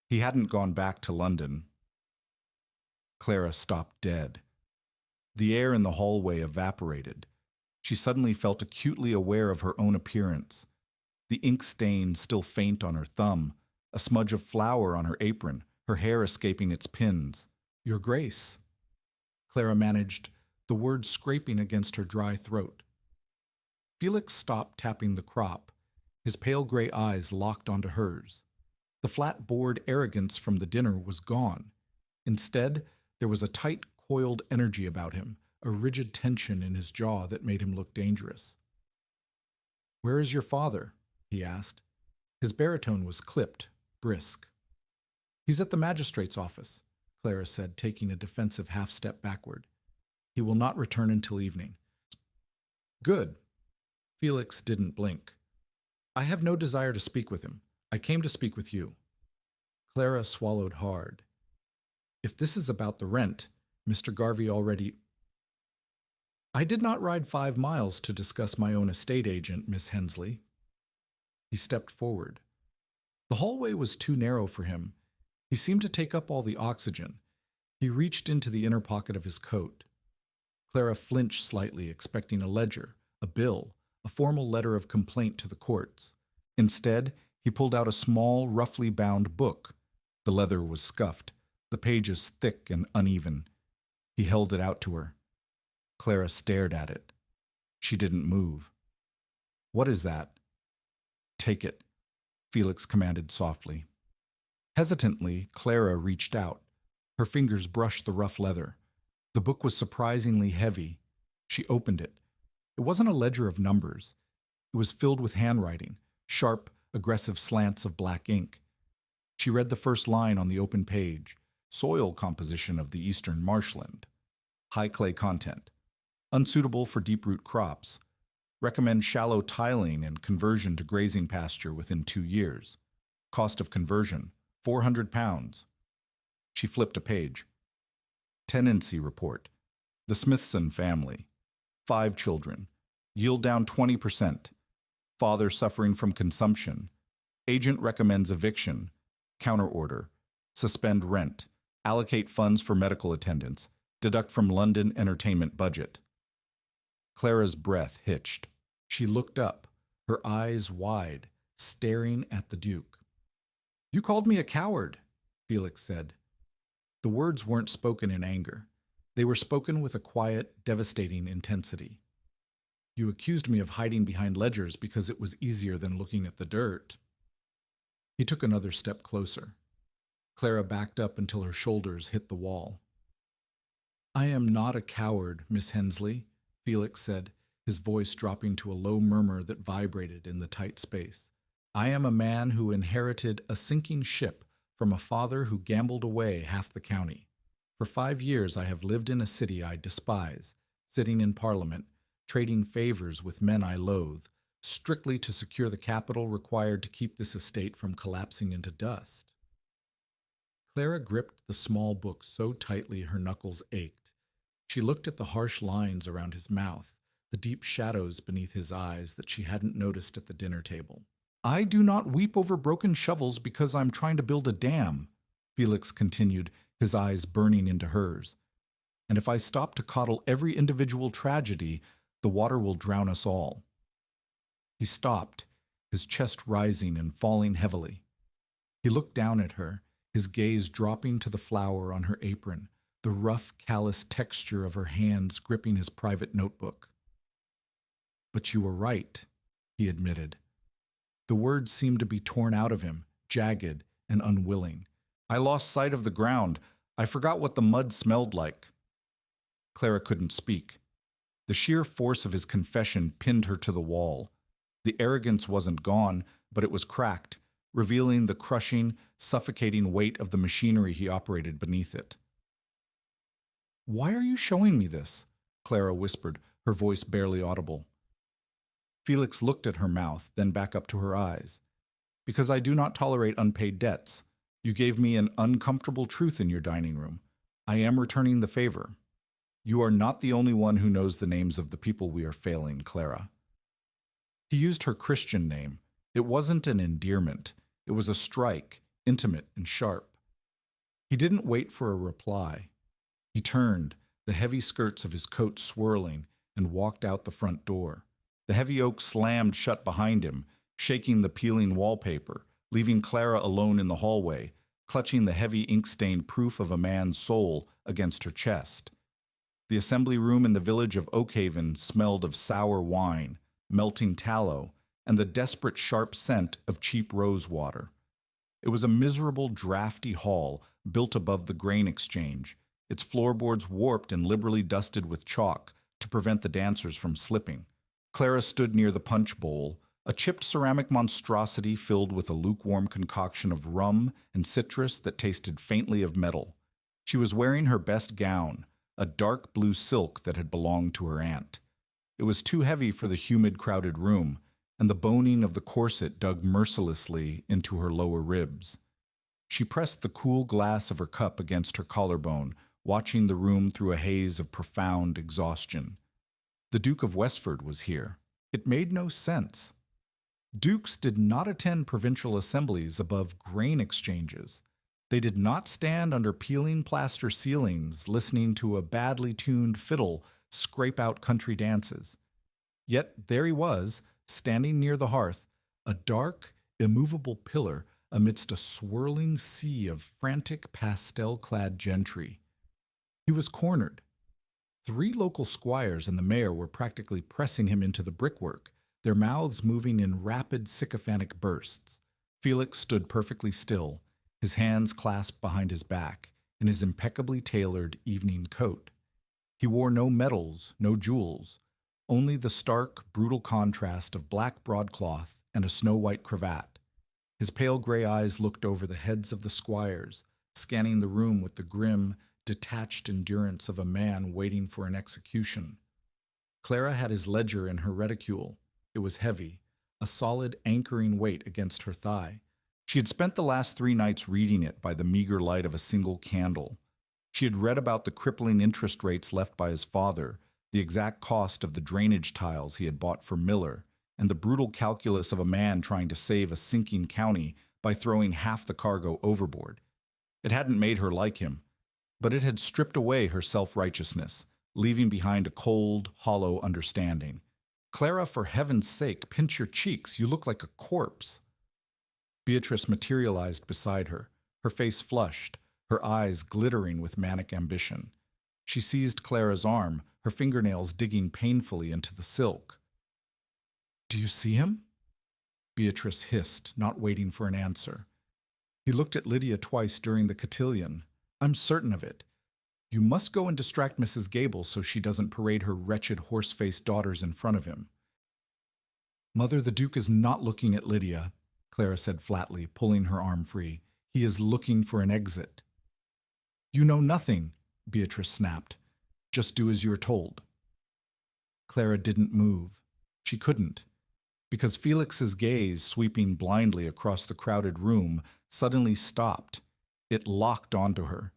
A: He hadn't gone back to London. Clara stopped dead. The air in the hallway evaporated. She suddenly felt acutely aware of her own appearance. The ink stain still faint on her thumb, a smudge of flour on her apron, her hair escaping its pins. "Your Grace." Clara managed, the words scraping against her dry throat. Felix stopped tapping the crop, his pale gray eyes locked onto hers. The flat, bored arrogance from the dinner was gone. Instead, there was a tight, coiled energy about him, a rigid tension in his jaw that made him look dangerous. "Where is your father?" he asked. His baritone was clipped, brisk. "He's at the magistrate's office," Clara said, taking a defensive half-step backward. "He will not return until evening." "Good." Felix didn't blink. "I have no desire to speak with him. I came to speak with you." Clara swallowed hard. "If this is about the rent, Mr. Garvey already—" "I did not ride 5 miles to discuss my own estate agent, Miss Hensley." He stepped forward. The hallway was too narrow for him. He seemed to take up all the oxygen. He reached into the inner pocket of his coat. Clara flinched slightly, expecting a ledger, a bill, a formal letter of complaint to the courts. Instead, he pulled out a small, roughly bound book. The leather was scuffed, the pages thick and uneven. He held it out to her. Clara stared at it. She didn't move. "What is that?" "Take it," Felix commanded softly. Hesitantly, Clara reached out. Her fingers brushed the rough leather. The book was surprisingly heavy. She opened it. It wasn't a ledger of numbers. It was filled with handwriting, sharp, aggressive slants of black ink. She read the first line on the open page: soil composition of the eastern marshland. High clay content. Unsuitable for deep-root crops. Recommend shallow tiling and conversion to grazing pasture within 2 years. Cost of conversion, £400. She flipped a page. Tenancy report. The Smithson family. 5 children. Yield down 20%. Father suffering from consumption. Agent recommends eviction. Counter order. Suspend rent. Allocate funds for medical attendance. Deduct from London entertainment budget. Clara's breath hitched. She looked up, her eyes wide, staring at the Duke. "You called me a coward," Felix said. The words weren't spoken in anger. They were spoken with a quiet, devastating intensity. "You accused me of hiding behind ledgers because it was easier than looking at the dirt." He took another step closer. Clara backed up until her shoulders hit the wall. "I am not a coward, Miss Hensley," Felix said, his voice dropping to a low murmur that vibrated in the tight space. "I am a man who inherited a sinking ship from a father who gambled away half the county. For 5 years I have lived in a city I despise, sitting in Parliament, trading favors with men I loathe, strictly to secure the capital required to keep this estate from collapsing into dust." Clara gripped the small book so tightly her knuckles ached. She looked at the harsh lines around his mouth, the deep shadows beneath his eyes that she hadn't noticed at the dinner table. "I do not weep over broken shovels because I'm trying to build a dam," Felix continued, his eyes burning into hers. "And if I stop to coddle every individual tragedy, the water will drown us all." He stopped, his chest rising and falling heavily. He looked down at her, his gaze dropping to the flower on her apron, the rough, callous texture of her hands gripping his private notebook. "But you were right," he admitted. The words seemed to be torn out of him, jagged and unwilling. "I lost sight of the ground. I forgot what the mud smelled like." Clara couldn't speak. The sheer force of his confession pinned her to the wall. The arrogance wasn't gone, but it was cracked, revealing the crushing, suffocating weight of the machinery he operated beneath it. "Why are you showing me this?" Clara whispered, her voice barely audible. Felix looked at her mouth, then back up to her eyes. "Because I do not tolerate unpaid debts. You gave me an uncomfortable truth in your dining room. I am returning the favor. You are not the only one who knows the names of the people we are failing, Clara." He used her Christian name. It wasn't an endearment. It was a strike, intimate and sharp. He didn't wait for a reply. He turned, the heavy skirts of his coat swirling, and walked out the front door. The heavy oak slammed shut behind him, shaking the peeling wallpaper, leaving Clara alone in the hallway, clutching the heavy ink-stained proof of a man's soul against her chest. The assembly room in the village of Oakhaven smelled of sour wine, melting tallow, and the desperate sharp scent of cheap rose water. It was a miserable, drafty hall built above the grain exchange, its floorboards warped and liberally dusted with chalk to prevent the dancers from slipping. Clara stood near the punch bowl, a chipped ceramic monstrosity filled with a lukewarm concoction of rum and citrus that tasted faintly of metal. She was wearing her best gown, a dark blue silk that had belonged to her aunt. It was too heavy for the humid, crowded room, and the boning of the corset dug mercilessly into her lower ribs. She pressed the cool glass of her cup against her collarbone, watching the room through a haze of profound exhaustion. The Duke of Westford was here. It made no sense. Dukes did not attend provincial assemblies above grain exchanges. They did not stand under peeling plaster ceilings, listening to a badly tuned fiddle scrape out country dances. Yet there he was, standing near the hearth, a dark, immovable pillar amidst a swirling sea of frantic pastel-clad gentry. He was cornered. 3 local squires and the mayor were practically pressing him into the brickwork, their mouths moving in rapid sycophantic bursts. Felix stood perfectly still, his hands clasped behind his back, in his impeccably tailored evening coat. He wore no medals, no jewels, only the stark, brutal contrast of black broadcloth and a snow-white cravat. His pale gray eyes looked over the heads of the squires, scanning the room with the grim, detached endurance of a man waiting for an execution. Clara had his ledger in her reticule. It was heavy, a solid anchoring weight against her thigh. She had spent the last 3 nights reading it by the meager light of a single candle. She had read about the crippling interest rates left by his father, the exact cost of the drainage tiles he had bought for Miller, and the brutal calculus of a man trying to save a sinking county by throwing half the cargo overboard. It hadn't made her like him, but it had stripped away her self-righteousness, leaving behind a cold, hollow understanding. Clara, for heaven's sake, pinch your cheeks. You look like a corpse. Beatrice materialized beside her, her face flushed, her eyes glittering with manic ambition. She seized Clara's arm, her fingernails digging painfully into the silk. "Do you see him?" Beatrice hissed, not waiting for an answer. "He looked at Lydia twice during the cotillion. I'm certain of it. You must go and distract Mrs. Gable so she doesn't parade her wretched horse-faced daughters in front of him." "Mother, the Duke is not looking at Lydia," Clara said flatly, pulling her arm free. "He is looking for an exit." "You know nothing," Beatrice snapped. "Just do as you are told." Clara didn't move. She couldn't, because Felix's gaze, sweeping blindly across the crowded room, suddenly stopped. It locked onto her.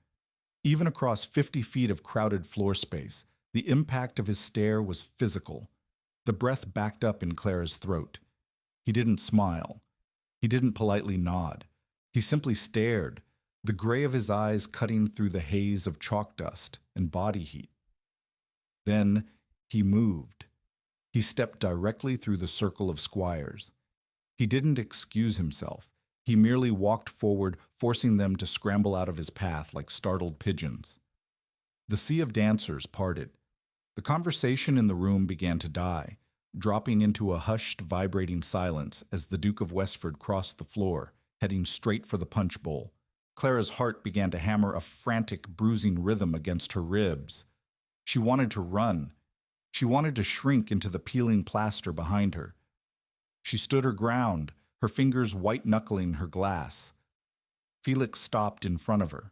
A: Even across 50 feet of crowded floor space, the impact of his stare was physical. The breath backed up in Clara's throat. He didn't smile. He didn't politely nod. He simply stared, the gray of his eyes cutting through the haze of chalk dust and body heat. Then he moved. He stepped directly through the circle of squires. He didn't excuse himself. He merely walked forward, forcing them to scramble out of his path like startled pigeons. The sea of dancers parted. The conversation in the room began to die, dropping into a hushed, vibrating silence as the Duke of Westford crossed the floor, heading straight for the punch bowl. Clara's heart began to hammer a frantic, bruising rhythm against her ribs. She wanted to run. She wanted to shrink into the peeling plaster behind her. She stood her ground, her fingers white-knuckling her glass. Felix stopped in front of her.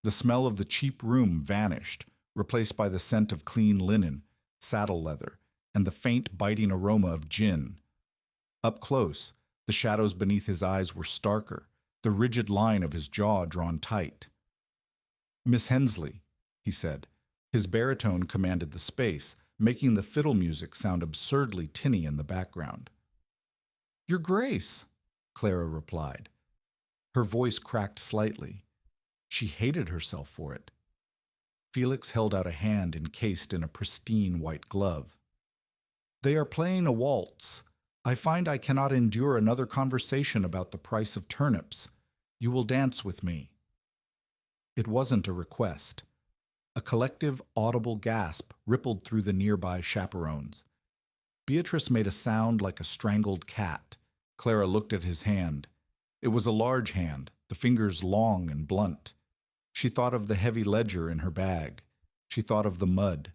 A: The smell of the cheap room vanished, replaced by the scent of clean linen, saddle leather, and the faint, biting aroma of gin. Up close, the shadows beneath his eyes were starker, the rigid line of his jaw drawn tight. "Miss Hensley," he said. His baritone commanded the space, making the fiddle music sound absurdly tinny in the background. "Your Grace," Clara replied. Her voice cracked slightly. She hated herself for it. Felix held out a hand encased in a pristine white glove. "They are playing a waltz. I find I cannot endure another conversation about the price of turnips. You will dance with me." It wasn't a request. A collective, audible gasp rippled through the nearby chaperones. Beatrice made a sound like a strangled cat. Clara looked at his hand. It was a large hand, the fingers long and blunt. She thought of the heavy ledger in her bag. She thought of the mud.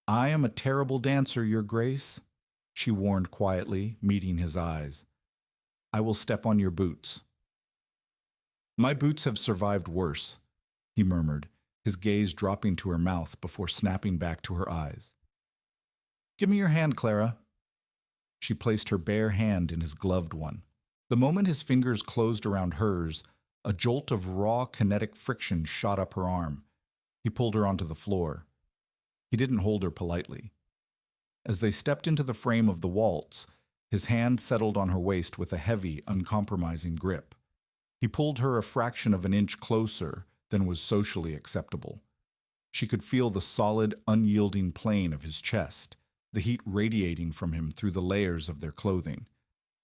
A: "I am a terrible dancer, Your Grace," she warned quietly, meeting his eyes. "I will step on your boots." "My boots have survived worse," he murmured, his gaze dropping to her mouth before snapping back to her eyes. "Give me your hand, Clara." She placed her bare hand in his gloved one. The moment his fingers closed around hers, a jolt of raw kinetic friction shot up her arm. He pulled her onto the floor. He didn't hold her politely. As they stepped into the frame of the waltz, his hand settled on her waist with a heavy, uncompromising grip. He pulled her a fraction of an inch closer than was socially acceptable. She could feel the solid, unyielding plane of his chest, the heat radiating from him through the layers of their clothing.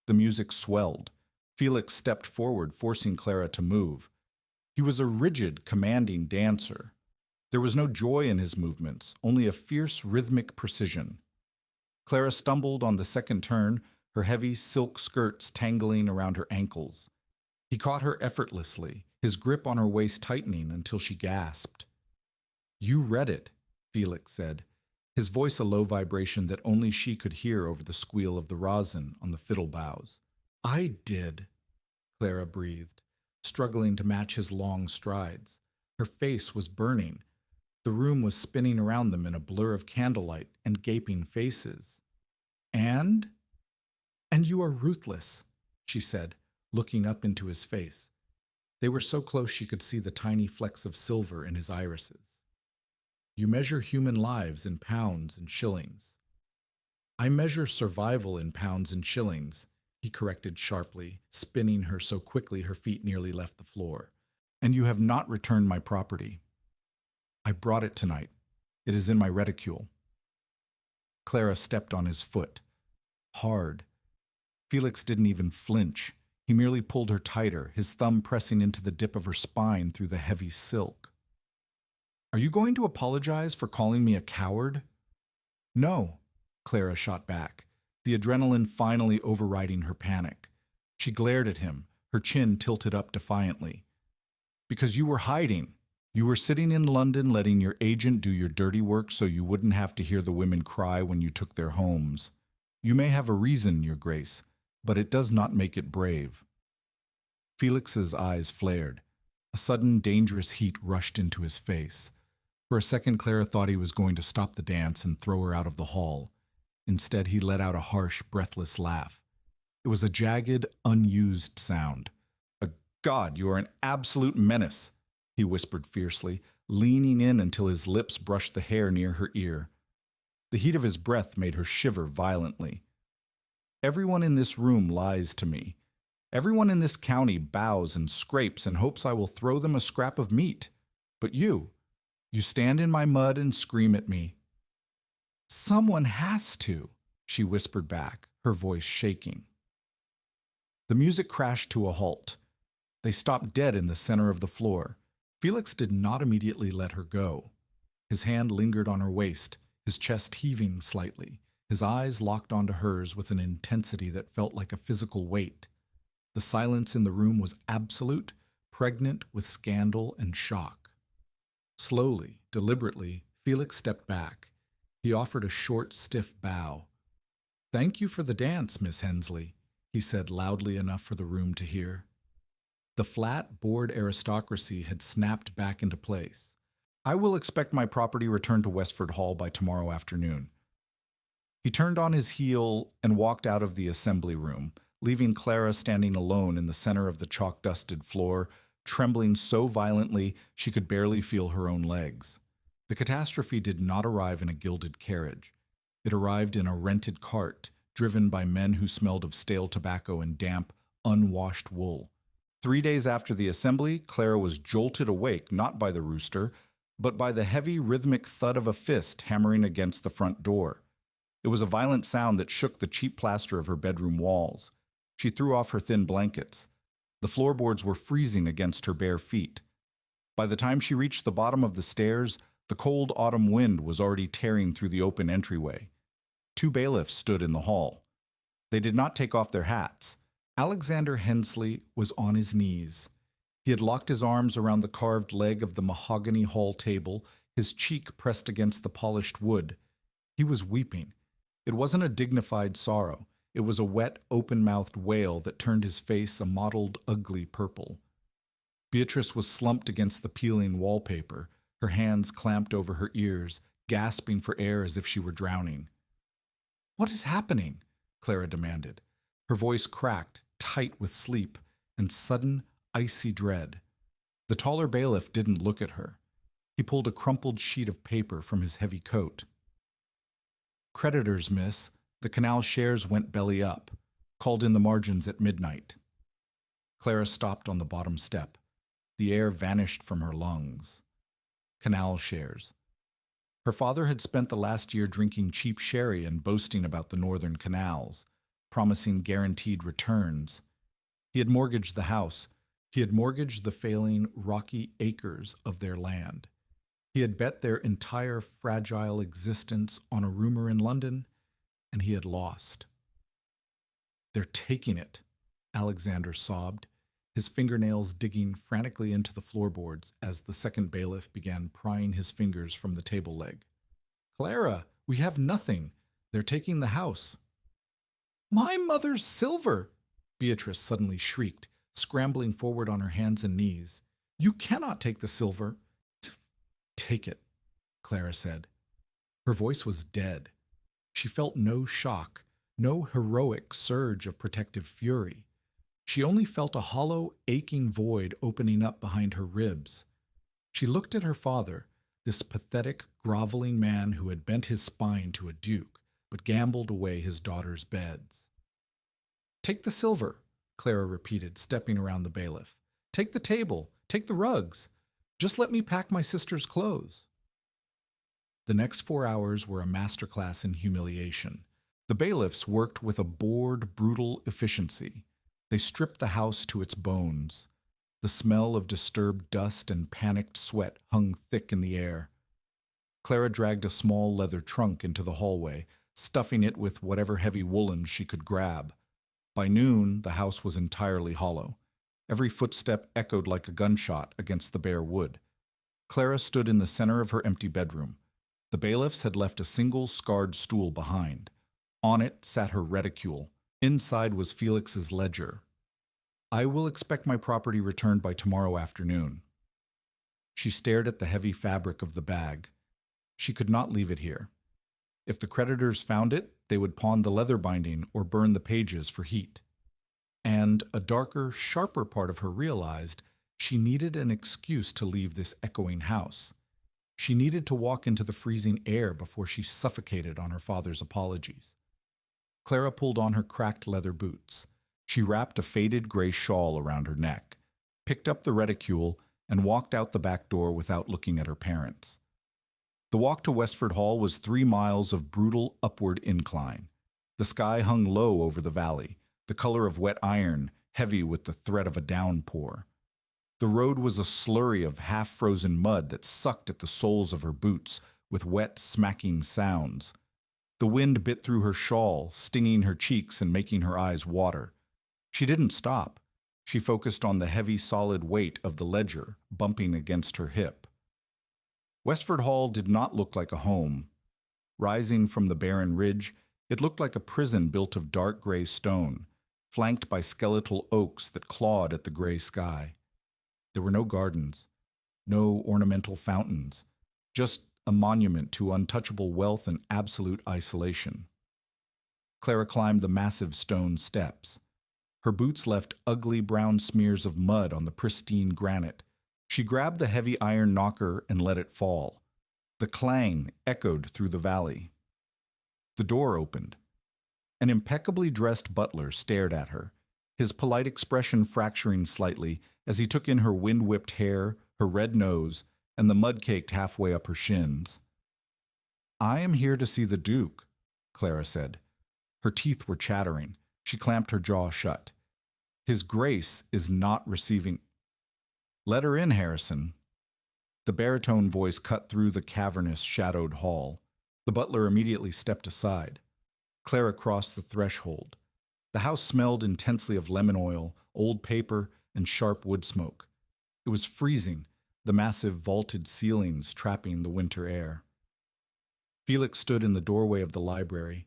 A: The music swelled. Felix stepped forward, forcing Clara to move. He was a rigid, commanding dancer. There was no joy in his movements, only a fierce, rhythmic precision. Clara stumbled on the second turn, her heavy silk skirts tangling around her ankles. He caught her effortlessly, his grip on her waist tightening until she gasped. "You read it," Felix said, his voice a low vibration that only she could hear over the squeal of the rosin on the fiddle boughs. "I did," Clara breathed, struggling to match his long strides. Her face was burning. The room was spinning around them in a blur of candlelight and gaping faces. And you are ruthless," she said, looking up into his face. They were so close she could see the tiny flecks of silver in his irises. "You measure human lives in pounds and shillings." "I measure survival in pounds and shillings," he corrected sharply, spinning her so quickly her feet nearly left the floor. "And you have not returned my property." "I brought it tonight. It is in my reticule." Clara stepped on his foot. Hard. Felix didn't even flinch. He merely pulled her tighter, his thumb pressing into the dip of her spine through the heavy silk. "Are you going to apologize for calling me a coward?" "No," Clara shot back, the adrenaline finally overriding her panic. She glared at him, her chin tilted up defiantly. "Because you were hiding. You were sitting in London letting your agent do your dirty work so you wouldn't have to hear the women cry when you took their homes. You may have a reason, Your Grace, but it does not make it brave." Felix's eyes flared. A sudden, dangerous heat rushed into his face. For a second, Clara thought he was going to stop the dance and throw her out of the hall. Instead, he let out a harsh, breathless laugh. It was a jagged, unused sound. "God, you are an absolute menace," he whispered fiercely, leaning in until his lips brushed the hair near her ear. The heat of his breath made her shiver violently. "Everyone in this room lies to me. Everyone in this county bows and scrapes and hopes I will throw them a scrap of meat. But you stand in my mud and scream at me." "Someone has to," she whispered back, her voice shaking. The music crashed to a halt. They stopped dead in the center of the floor. Felix did not immediately let her go. His hand lingered on her waist, his chest heaving slightly, his eyes locked onto hers with an intensity that felt like a physical weight. The silence in the room was absolute, pregnant with scandal and shock. Slowly, deliberately, Felix stepped back. He offered a short, stiff bow. "Thank you for the dance, Miss Hensley," he said loudly enough for the room to hear. The flat, bored aristocracy had snapped back into place. "I will expect my property returned to Westford Hall by tomorrow afternoon." He turned on his heel and walked out of the assembly room, leaving Clara standing alone in the center of the chalk-dusted floor, trembling so violently she could barely feel her own legs. The catastrophe did not arrive in a gilded carriage. It arrived in a rented cart, driven by men who smelled of stale tobacco and damp, unwashed wool. 3 days after the assembly, Clara was jolted awake not by the rooster, but by the heavy, rhythmic thud of a fist hammering against the front door. It was a violent sound that shook the cheap plaster of her bedroom walls. She threw off her thin blankets. The floorboards were freezing against her bare feet. By the time she reached the bottom of the stairs, the cold autumn wind was already tearing through the open entryway. 2 bailiffs stood in the hall. They did not take off their hats. Alexander Hensley was on his knees. He had locked his arms around the carved leg of the mahogany hall table, his cheek pressed against the polished wood. He was weeping. It wasn't a dignified sorrow. It was a wet, open-mouthed wail that turned his face a mottled, ugly purple. Beatrice was slumped against the peeling wallpaper, her hands clamped over her ears, gasping for air as if she were drowning. "What is happening?" Clara demanded. Her voice cracked, tight with sleep, and sudden, icy dread. The taller bailiff didn't look at her. He pulled a crumpled sheet of paper from his heavy coat. "Creditors, miss. The canal shares went belly up. Called in the margins at midnight." Clara stopped on the bottom step. The air vanished from her lungs. Canal shares. Her father had spent the last year drinking cheap sherry and boasting about the northern canals, promising guaranteed returns. He had mortgaged the house. He had mortgaged the failing rocky acres of their land. He had bet their entire fragile existence on a rumor in London, and he had lost. "They're taking it," Alexander sobbed, his fingernails digging frantically into the floorboards as the second bailiff began prying his fingers from the table leg. "Clara, we have nothing. They're taking the house." "My mother's silver!" Beatrice suddenly shrieked, scrambling forward on her hands and knees. "You cannot take the silver." "Take it," Clara said. Her voice was dead. She felt no shock, no heroic surge of protective fury. She only felt a hollow, aching void opening up behind her ribs. She looked at her father, this pathetic, groveling man who had bent his spine to a duke, but gambled away his daughter's beds. "Take the silver," Clara repeated, stepping around the bailiff. "Take the table. Take the rugs. Just let me pack my sister's clothes." The next 4 hours were a masterclass in humiliation. The bailiffs worked with a bored, brutal efficiency. They stripped the house to its bones. The smell of disturbed dust and panicked sweat hung thick in the air. Clara dragged a small leather trunk into the hallway, stuffing it with whatever heavy woolens she could grab. By noon, the house was entirely hollow. Every footstep echoed like a gunshot against the bare wood. Clara stood in the center of her empty bedroom. The bailiffs had left a single scarred stool behind. On it sat her reticule. Inside was Felix's ledger. "I will expect my property returned by tomorrow afternoon." She stared at the heavy fabric of the bag. She could not leave it here. If the creditors found it, they would pawn the leather binding or burn the pages for heat. And a darker, sharper part of her realized she needed an excuse to leave this echoing house. She needed to walk into the freezing air before she suffocated on her father's apologies. Clara pulled on her cracked leather boots. She wrapped a faded gray shawl around her neck, picked up the reticule, and walked out the back door without looking at her parents. The walk to Westford Hall was 3 miles of brutal upward incline. The sky hung low over the valley, the color of wet iron, heavy with the threat of a downpour. The road was a slurry of half-frozen mud that sucked at the soles of her boots with wet, smacking sounds. The wind bit through her shawl, stinging her cheeks and making her eyes water. She didn't stop. She focused on the heavy, solid weight of the ledger bumping against her hip. Westford Hall did not look like a home. Rising from the barren ridge, it looked like a prison built of dark gray stone, flanked by skeletal oaks that clawed at the gray sky. There were no gardens, no ornamental fountains, just a monument to untouchable wealth and absolute isolation. Clara climbed the massive stone steps. Her boots left ugly brown smears of mud on the pristine granite. She grabbed the heavy iron knocker and let it fall. The clang echoed through the valley. The door opened. An impeccably dressed butler stared at her, his polite expression fracturing slightly as he took in her wind-whipped hair, her red nose, and the mud caked halfway up her shins. "I am here to see the Duke," Clara said. Her teeth were chattering. She clamped her jaw shut. "His Grace is not receiving—" "Let her in, Harrison." The baritone voice cut through the cavernous, shadowed hall. The butler immediately stepped aside. Clara crossed the threshold. The house smelled intensely of lemon oil, old paper, and sharp wood smoke. It was freezing, the massive vaulted ceilings trapping the winter air. Felix stood in the doorway of the library.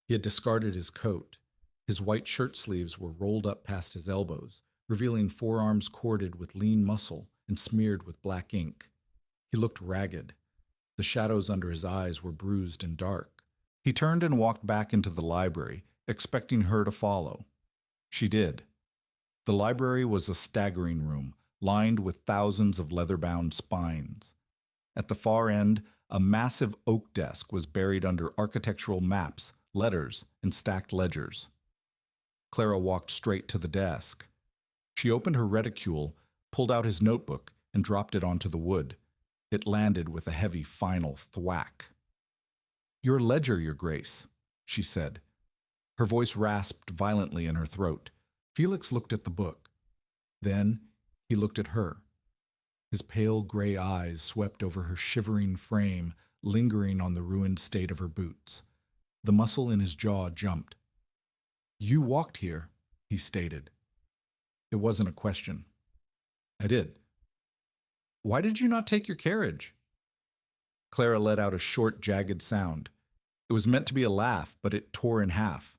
A: He had discarded his coat. His white shirt sleeves were rolled up past his elbows, revealing forearms corded with lean muscle and smeared with black ink. He looked ragged. The shadows under his eyes were bruised and dark. He turned and walked back into the library, expecting her to follow. She did. The library was a staggering room, lined with thousands of leather-bound spines. At the far end, a massive oak desk was buried under architectural maps, letters, and stacked ledgers. Clara walked straight to the desk. She opened her reticule, pulled out his notebook, and dropped it onto the wood. It landed with a heavy final thwack. "Your ledger, Your Grace," she said. Her voice rasped violently in her throat. Felix looked at the book. Then he looked at her. His pale gray eyes swept over her shivering frame, lingering on the ruined state of her boots. The muscle in his jaw jumped. "You walked here," he stated. It wasn't a question. "I did." "Why did you not take your carriage?" Clara let out a short, jagged sound. It was meant to be a laugh, but it tore in half.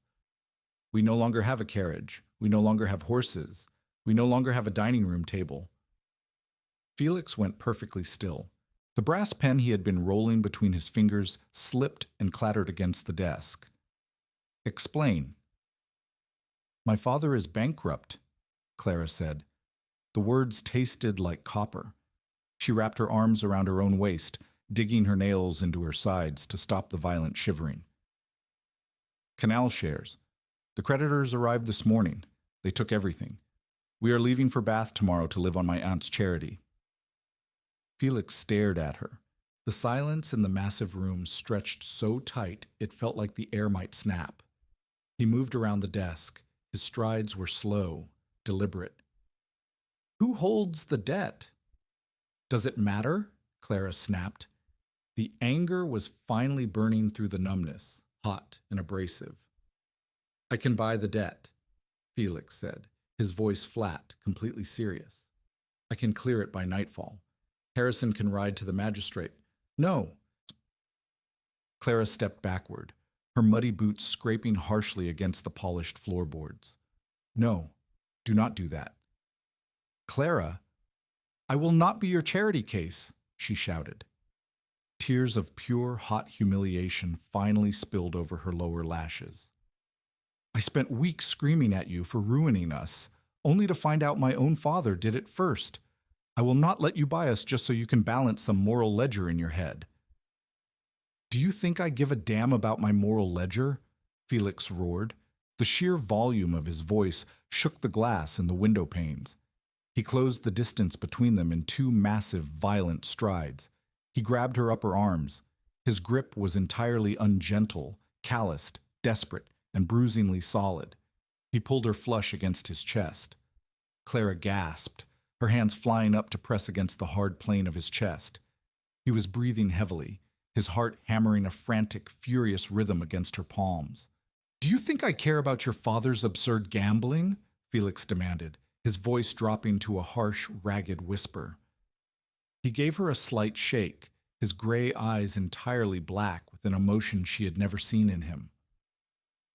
A: "We no longer have a carriage. We no longer have horses. We no longer have a dining room table." Felix went perfectly still. The brass pen he had been rolling between his fingers slipped and clattered against the desk. "Explain." "My father is bankrupt," Clara said. The words tasted like copper. She wrapped her arms around her own waist, digging her nails into her sides to stop the violent shivering. "Canal shares. The creditors arrived this morning. They took everything. We are leaving for Bath tomorrow to live on my aunt's charity." Felix stared at her. The silence in the massive room stretched so tight it felt like the air might snap. He moved around the desk. His strides were slow, deliberate. "Who holds the debt?" "Does it matter?" Clara snapped. The anger was finally burning through the numbness, hot and abrasive. "I can buy the debt," Felix said, his voice flat, completely serious. "I can clear it by nightfall. Harrison can ride to the magistrate." "No." Clara stepped backward, her muddy boots scraping harshly against the polished floorboards. "No, do not do that." "Clara, I will not be your charity case," she shouted. Tears of pure, hot humiliation finally spilled over her lower lashes. "I spent weeks screaming at you for ruining us, only to find out my own father did it first. I will not let you buy us just so you can balance some moral ledger in your head." "Do you think I give a damn about my moral ledger?" Felix roared. The sheer volume of his voice shook the glass in the window panes. He closed the distance between them in two massive, violent strides. He grabbed her upper arms. His grip was entirely ungentle, calloused, desperate, and bruisingly solid. He pulled her flush against his chest. Clara gasped, her hands flying up to press against the hard plane of his chest. He was breathing heavily, his heart hammering a frantic, furious rhythm against her palms. "Do you think I care about your father's absurd gambling?" Felix demanded, his voice dropping to a harsh, ragged whisper. He gave her a slight shake, his gray eyes entirely black with an emotion she had never seen in him.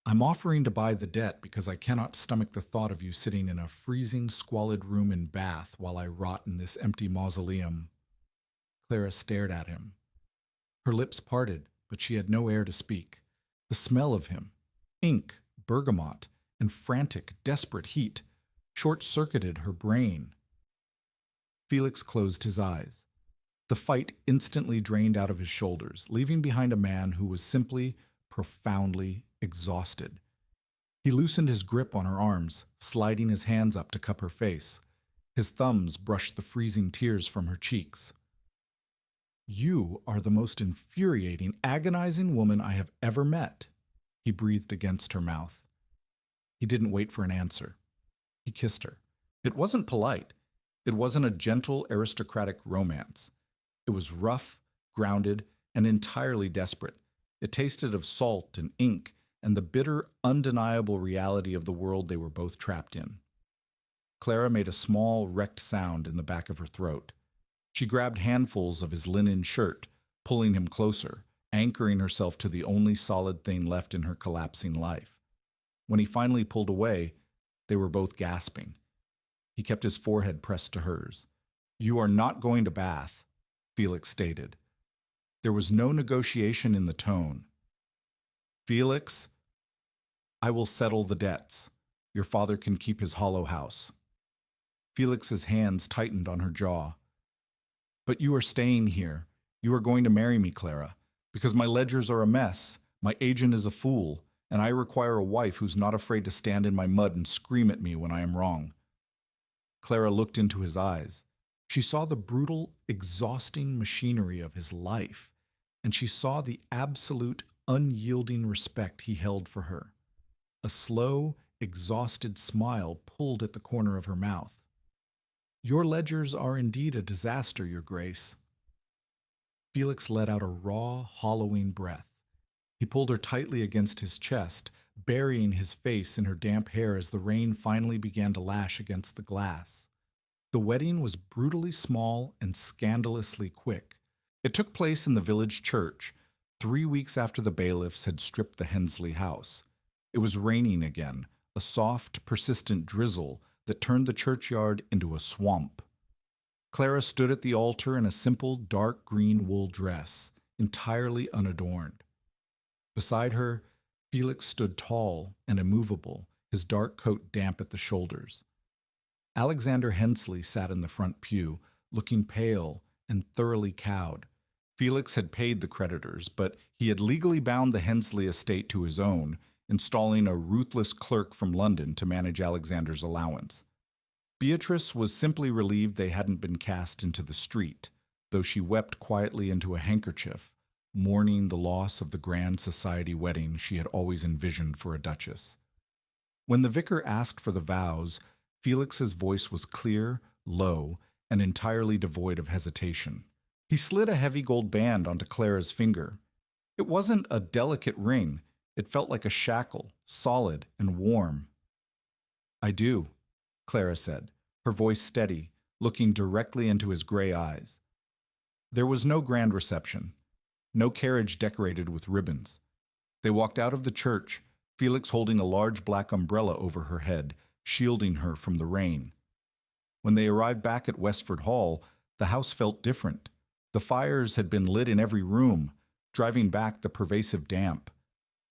A: "I'm offering to buy the debt because I cannot stomach the thought of you sitting in a freezing, squalid room in Bath while I rot in this empty mausoleum." Clara stared at him. Her lips parted, but she had no air to speak. The smell of him, ink, bergamot, and frantic, desperate heat, short-circuited her brain. Felix closed his eyes. The fight instantly drained out of his shoulders, leaving behind a man who was simply, profoundly exhausted. He loosened his grip on her arms, sliding his hands up to cup her face. His thumbs brushed the freezing tears from her cheeks. "You are the most infuriating, agonizing woman I have ever met," he breathed against her mouth. He didn't wait for an answer. He kissed her. It wasn't polite. It wasn't a gentle, aristocratic romance. It was rough, grounded, and entirely desperate. It tasted of salt and ink and the bitter, undeniable reality of the world they were both trapped in. Clara made a small, wrecked sound in the back of her throat. She grabbed handfuls of his linen shirt, pulling him closer, anchoring herself to the only solid thing left in her collapsing life. When he finally pulled away, they were both gasping. He kept his forehead pressed to hers. "You are not going to Bath," Felix stated. There was no negotiation in the tone. "Felix, I will settle the debts. Your father can keep his hollow house." Felix's hands tightened on her jaw. "But you are staying here. You are going to marry me, Clara, because my ledgers are a mess, my agent is a fool, and I require a wife who's not afraid to stand in my mud and scream at me when I am wrong." Clara looked into his eyes. She saw the brutal, exhausting machinery of his life, and she saw the absolute, unyielding respect he held for her. A slow, exhausted smile pulled at the corner of her mouth. "Your ledgers are indeed a disaster, Your Grace." Felix let out a raw, hollowing breath. He pulled her tightly against his chest, burying his face in her damp hair as the rain finally began to lash against the glass. The wedding was brutally small and scandalously quick. It took place in the village church, 3 weeks after the bailiffs had stripped the Hensley house. It was raining again, a soft, persistent drizzle that turned the churchyard into a swamp. Clara stood at the altar in a simple dark green wool dress, entirely unadorned. Beside her, Felix stood tall and immovable, his dark coat damp at the shoulders. Alexander Hensley sat in the front pew, looking pale and thoroughly cowed. Felix had paid the creditors, but he had legally bound the Hensley estate to his own, installing a ruthless clerk from London to manage Alexander's allowance. Beatrice was simply relieved they hadn't been cast into the street, though she wept quietly into a handkerchief, mourning the loss of the grand society wedding she had always envisioned for a duchess. When the vicar asked for the vows, Felix's voice was clear, low, and entirely devoid of hesitation. He slid a heavy gold band onto Clara's finger. It wasn't a delicate ring. It felt like a shackle, solid and warm. "I do," Clara said, her voice steady, looking directly into his gray eyes. There was no grand reception, no carriage decorated with ribbons. They walked out of the church, Felix holding a large black umbrella over her head, shielding her from the rain. When they arrived back at Westford Hall, the house felt different. The fires had been lit in every room, driving back the pervasive damp.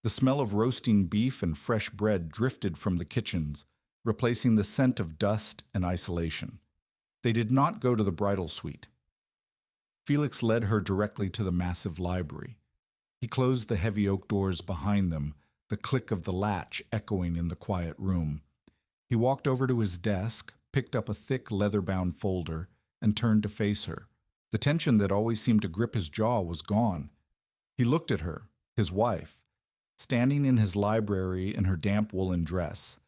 A: The smell of roasting beef and fresh bread drifted from the kitchens, replacing the scent of dust and isolation. They did not go to the bridal suite. Felix led her directly to the massive library. He closed the heavy oak doors behind them, the click of the latch echoing in the quiet room. He walked over to his desk, picked up a thick leather-bound folder, and turned to face her. The tension that always seemed to grip his jaw was gone. He looked at her, his wife, standing in his library in her damp woolen dress,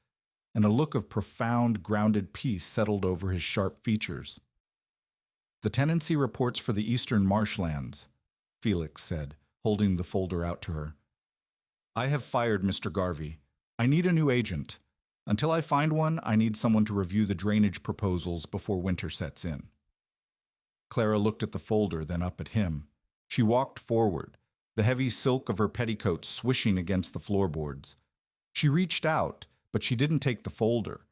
A: and a look of profound, grounded peace settled over his sharp features. "The tenancy reports for the eastern marshlands," Felix said, holding the folder out to her. "I have fired Mr. Garvey. I need a new agent. Until I find one, I need someone to review the drainage proposals before winter sets in." Clara looked at the folder, then up at him. She walked forward, the heavy silk of her petticoat swishing against the floorboards. She reached out, but she didn't take the folder.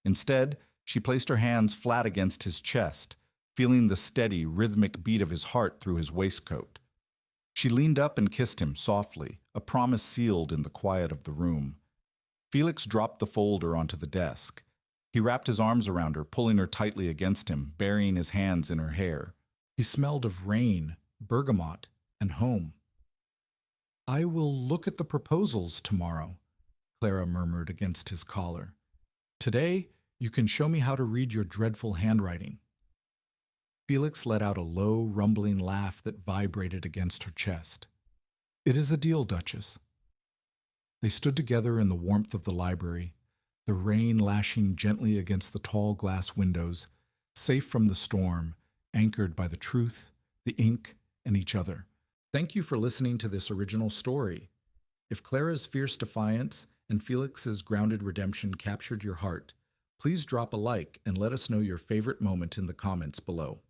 A: Instead, she placed her hands flat against his chest, feeling the steady, rhythmic beat of his heart through his waistcoat. She leaned up and kissed him softly, a promise sealed in the quiet of the room. Felix dropped the folder onto the desk. He wrapped his arms around her, pulling her tightly against him, burying his hands in her hair. He smelled of rain, bergamot, and home. "I will look at the proposals tomorrow," Clara murmured against his collar. "Today, you can show me how to read your dreadful handwriting." Felix let out a low, rumbling laugh that vibrated against her chest. "It is a deal, Duchess." They stood together in the warmth of the library, the rain lashing gently against the tall glass windows, safe from the storm, anchored by the truth, the ink, and each other. Thank you for listening to this original story. If Clara's fierce defiance and Felix's grounded redemption captured your heart, please drop a like and let us know your favorite moment in the comments below.